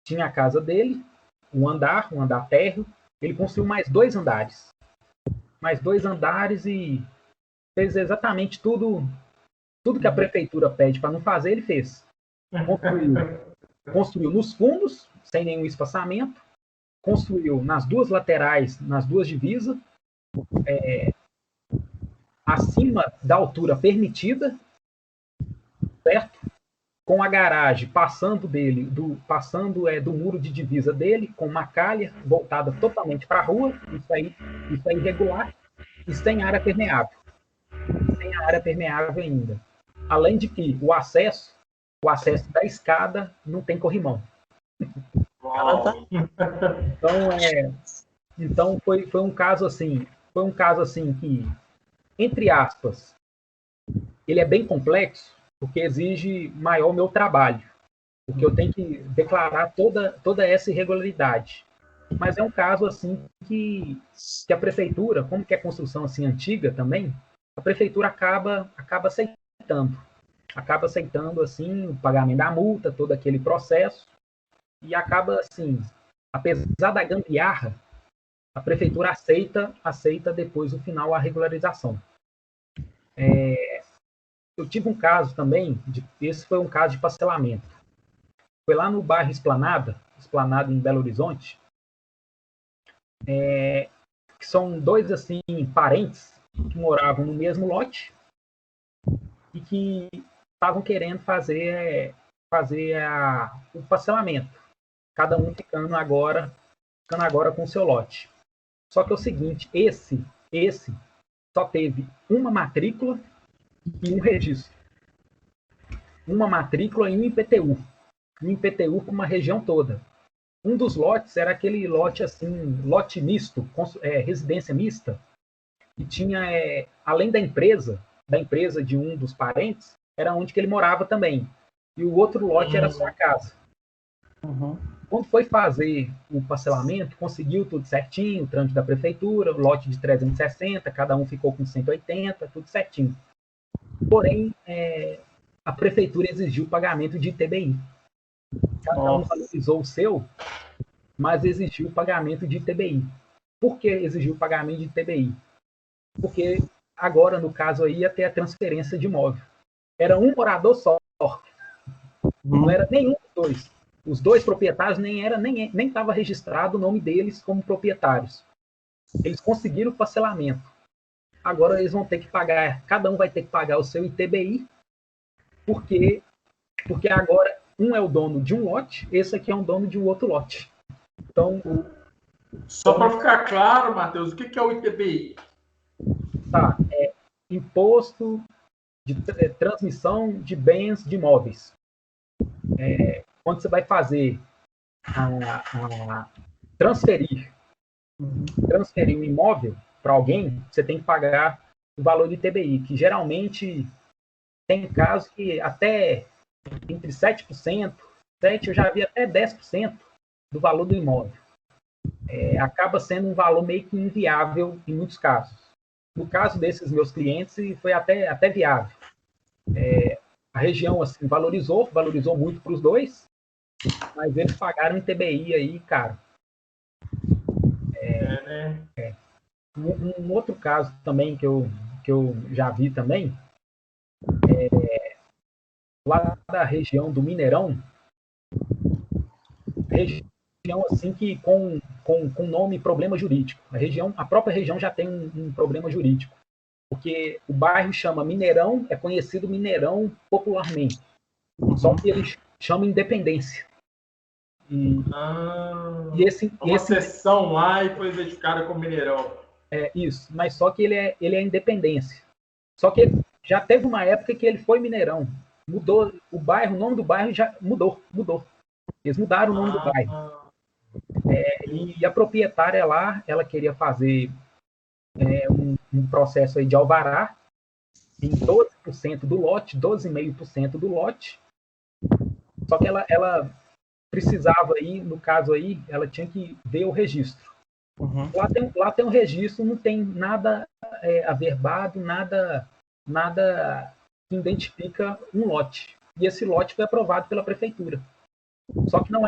tinha a casa dele, um andar térreo, ele construiu mais 2 andares. E fez exatamente tudo que a prefeitura pede para não fazer, ele fez. Construiu nos fundos, sem nenhum espaçamento, construiu nas 2 laterais, nas 2 divisas, acima da altura permitida, certo? Com a garagem passando do muro de divisa dele, com uma calha voltada totalmente para a rua, isso aí irregular, e sem área permeável. Sem a área permeável ainda. Além de que o acesso da escada não tem corrimão. Então foi um caso assim que, entre aspas, ele é bem complexo, porque exige maior meu trabalho, porque eu tenho que declarar toda essa irregularidade. Mas é um caso assim que a prefeitura, como que é construção assim antiga também, a prefeitura acaba aceitando assim o pagamento da multa, todo aquele processo, e acaba assim, apesar da gambiarra, a prefeitura aceita depois no final a regularização. Eu tive um caso também, esse foi um caso de parcelamento. Foi lá no bairro Esplanada em Belo Horizonte, que são 2 assim parentes que moravam no mesmo lote e que estavam querendo fazer o parcelamento, cada um ficando agora com o seu lote. Só que é o seguinte, esse só teve uma matrícula e um registro. Uma matrícula e um IPTU. Um IPTU para uma região toda. Um dos lotes era aquele lote assim, lote misto, residência mista, e tinha, além da empresa de um dos parentes, era onde que ele morava também. E o outro lote era sua casa. Quando foi fazer o parcelamento, conseguiu tudo certinho, o trâmite da prefeitura, o lote de 360, cada um ficou com 180, tudo certinho. Porém, a prefeitura exigiu o pagamento de ITBI. Cada um valorizou o seu, mas exigiu o pagamento de ITBI. Por que exigiu o pagamento de ITBI? Porque agora, no caso aí, ia ter a transferência de imóvel. Era um morador só. Não era nenhum dos 2. Os 2 proprietários nem estava registrado o nome deles como proprietários. Eles conseguiram o parcelamento. agora eles vão ter que pagar, cada um vai ter que pagar o seu ITBI, porque agora um é o dono de um lote, esse aqui é um dono de um outro lote. Então, só para ficar claro, Matheus, o que é o ITBI? Tá, imposto de transmissão de bens de imóveis. Quando você vai fazer transferir um imóvel para alguém, você tem que pagar o valor do ITBI, que geralmente tem casos que até entre 7%, eu já vi até 10% do valor do imóvel. Acaba sendo um valor meio que inviável em muitos casos. No caso desses meus clientes, foi até viável. A região assim, valorizou muito para os dois, mas eles pagaram um ITBI aí, caro. Um outro caso também que eu já vi também, lá da região do Mineirão, região assim que com nome problema jurídico. A própria região já tem um problema jurídico, porque o bairro chama Mineirão, é conhecido Mineirão popularmente, só que eles chamam Independência. Uma seção lá e foi identificada como Mineirão. Isso, mas só que ele é Independência. Só que já teve uma época que ele foi Mineirão. Mudou o bairro, o nome do bairro já mudou. Eles mudaram o nome do bairro. E a proprietária lá, ela queria fazer um processo aí de alvará em 12% do lote, 12,5% do lote. Só que ela precisava aí, no caso aí, ela tinha que ver o registro. Lá tem um registro, não tem nada averbado, nada que identifica um lote. E esse lote foi aprovado pela prefeitura. Só que não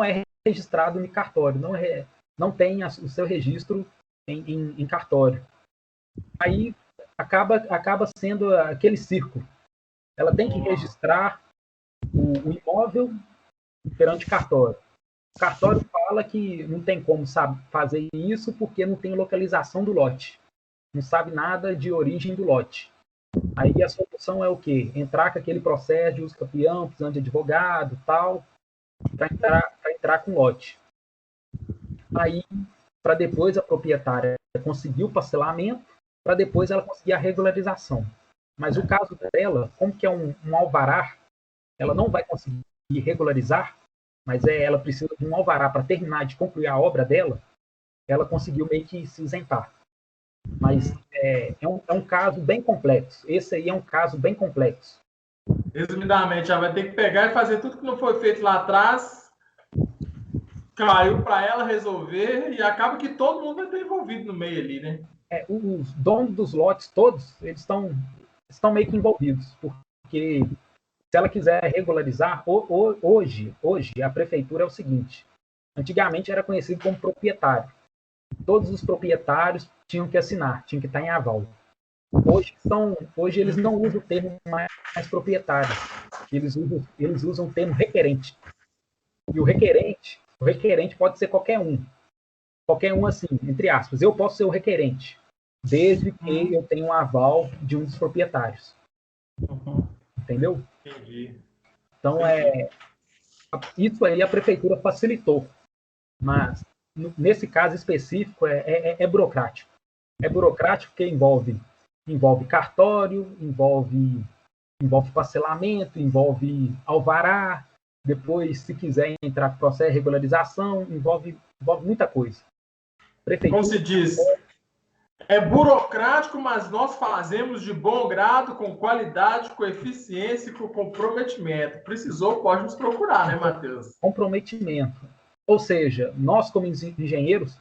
é registrado em cartório, não tem o seu registro em cartório. Aí acaba sendo aquele círculo. Ela tem que registrar o imóvel perante cartório. O cartório fala que não tem como fazer isso porque não tem localização do lote. Não sabe nada de origem do lote. Aí a solução é o quê? Entrar com aquele processo de uso campeão, precisando de advogado, tal, para entrar com lote. Aí, para depois a proprietária conseguir o parcelamento, para depois ela conseguir a regularização. Mas o caso dela, como que é um alvará, ela não vai conseguir regularizar, mas ela precisa de um alvará para terminar de concluir a obra dela, ela conseguiu meio que se isentar. Mas é um caso bem complexo. Esse aí é um caso bem complexo. Resumidamente, já vai ter que pegar e fazer tudo que não foi feito lá atrás, caiu para ela resolver, e acaba que todo mundo vai estar envolvido no meio ali, né? Os donos dos lotes todos, eles estão meio que envolvidos, porque se ela quiser regularizar, hoje a prefeitura é o seguinte, antigamente era conhecido como proprietário. Todos os proprietários tinham que assinar, tinham que estar em aval. Hoje eles não usam o termo mais proprietário, eles usam o termo requerente. E o requerente pode ser qualquer um. Qualquer um assim, entre aspas. Eu posso ser o requerente, desde que eu tenha um aval de um dos proprietários. Entendeu? Entendi. Então, isso aí a prefeitura facilitou. Mas, nesse caso específico, é burocrático. É burocrático porque envolve cartório, envolve parcelamento, envolve alvará, depois, se quiser entrar com processo de regularização, envolve muita coisa. Como se diz, é burocrático, mas nós fazemos de bom grado, com qualidade, com eficiência e com comprometimento. Precisou, pode nos procurar, né, Matheus? Comprometimento. Ou seja, nós, como engenheiros,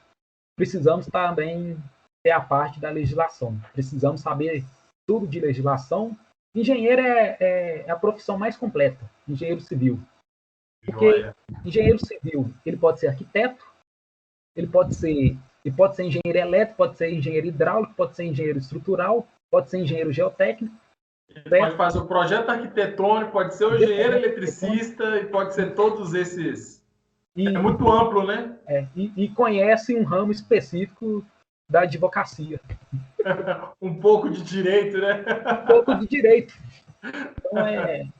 precisamos também ter a parte da legislação. Precisamos saber tudo de legislação. Engenheiro é a profissão mais completa, engenheiro civil. Porque engenheiro civil, ele pode ser arquiteto, ele pode ser engenheiro elétrico, pode ser engenheiro hidráulico, pode ser engenheiro estrutural, pode ser engenheiro geotécnico. Ele pode fazer o projeto arquitetônico, pode ser o engenheiro eletricista, e pode ser todos esses. É muito amplo, né? E conhece um ramo específico da advocacia. Um pouco de direito, né? Um pouco de direito. Então,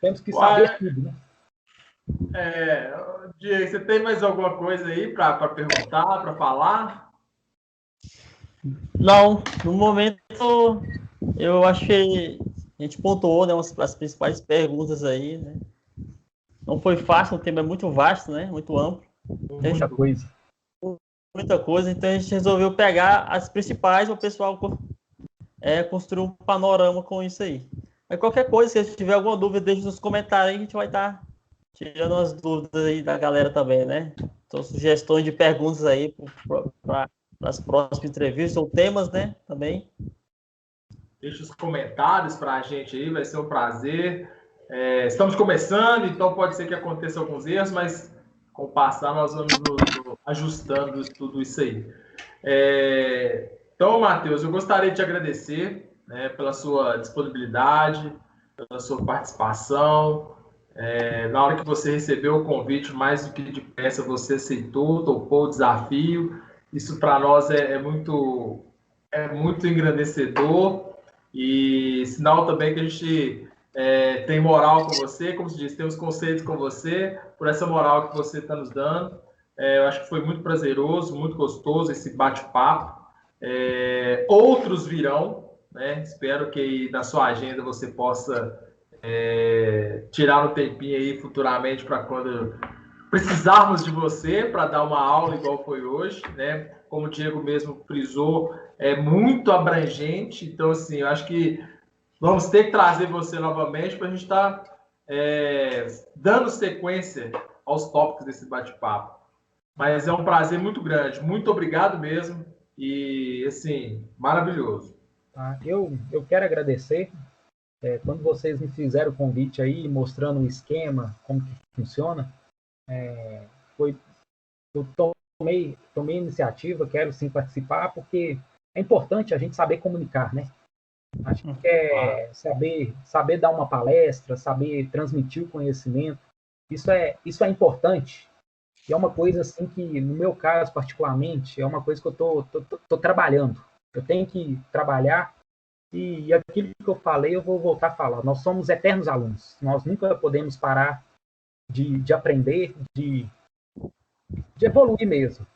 temos que saber tudo, né? Diego, você tem mais alguma coisa aí para perguntar, para falar? Não, no momento eu acho que a gente pontuou, né, as principais perguntas aí, né? Não foi fácil, o tema é muito vasto, né? Muito amplo. Muita coisa. Muita coisa, então a gente resolveu pegar as principais, o pessoal construir um panorama com isso aí. Mas qualquer coisa, se você tiver alguma dúvida, deixe nos comentários aí, a gente vai estar tirando as dúvidas aí da galera também, né? Então, sugestões de perguntas aí para as próximas entrevistas, ou temas, né? Também. Deixe os comentários para a gente aí, vai ser um prazer. Estamos começando, então pode ser que aconteça alguns erros, mas com o passar nós vamos ajustando tudo isso aí. Então, Matheus, eu gostaria de te agradecer, né, pela sua disponibilidade, pela sua participação. Na hora que você recebeu o convite, mais do que depressa, você aceitou, topou o desafio. Isso para nós é muito engrandecedor e sinal também que a gente tem moral com você, como se diz, tem os conceitos com você, por essa moral que você está nos dando. Eu acho que foi muito prazeroso, muito gostoso esse bate-papo. Outros virão, né? Espero que na sua agenda você possa tirar um tempinho aí futuramente para quando precisarmos de você para dar uma aula igual foi hoje, né? Como o Diego mesmo frisou, é muito abrangente, então assim, eu acho que vamos ter que trazer você novamente para a gente estar dando sequência aos tópicos desse bate-papo. Mas é um prazer muito grande, muito obrigado mesmo e assim, maravilhoso. Eu quero agradecer. Quando vocês me fizeram o convite aí, mostrando o esquema, como que funciona, eu tomei a iniciativa, quero sim participar, porque é importante a gente saber comunicar, né? A gente quer saber dar uma palestra, saber transmitir o conhecimento. Isso é importante. E é uma coisa assim que, no meu caso particularmente, é uma coisa que eu tô trabalhando. Eu tenho que trabalhar e aquilo que eu falei, eu vou voltar a falar. Nós somos eternos alunos. Nós nunca podemos parar de aprender, de evoluir mesmo.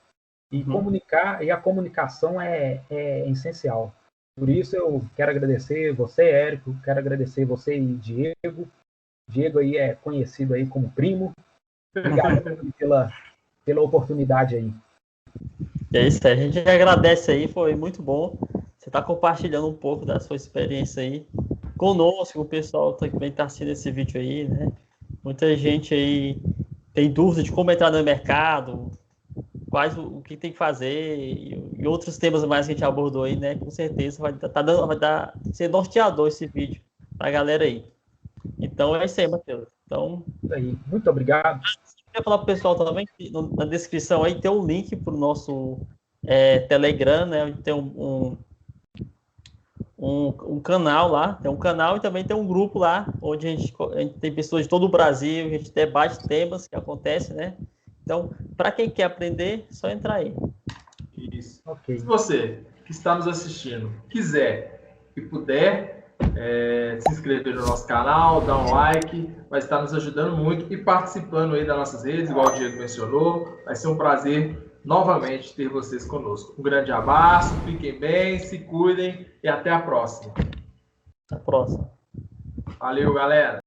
E comunicar, e a comunicação é essencial. Por isso eu quero agradecer você, Érico, quero agradecer você e Diego. Diego aí é conhecido aí como primo. Obrigado pela oportunidade aí. É isso aí, a gente agradece aí, foi muito bom. Você está compartilhando um pouco da sua experiência aí conosco, o pessoal também está assistindo esse vídeo aí, né? Muita gente aí tem dúvida de como entrar no mercado, o que tem que fazer e outros temas mais que a gente abordou aí, né? Com certeza vai ser norteador esse vídeo para a galera aí. Então é isso aí, Matheus. Então, muito obrigado. Eu queria falar para o pessoal também que na descrição aí tem um link para o nosso Telegram, né? Onde tem um canal lá, tem um canal e também tem um grupo lá, onde a gente tem pessoas de todo o Brasil, a gente debate temas que acontecem, né? Então, para quem quer aprender, é só entrar aí. Isso. Okay. Se você que está nos assistindo quiser e puder se inscrever no nosso canal, dar um like, vai estar nos ajudando muito e participando aí das nossas redes, igual o Diego mencionou. Vai ser um prazer novamente ter vocês conosco. Um grande abraço, fiquem bem, se cuidem e até a próxima. Até a próxima. Valeu, galera.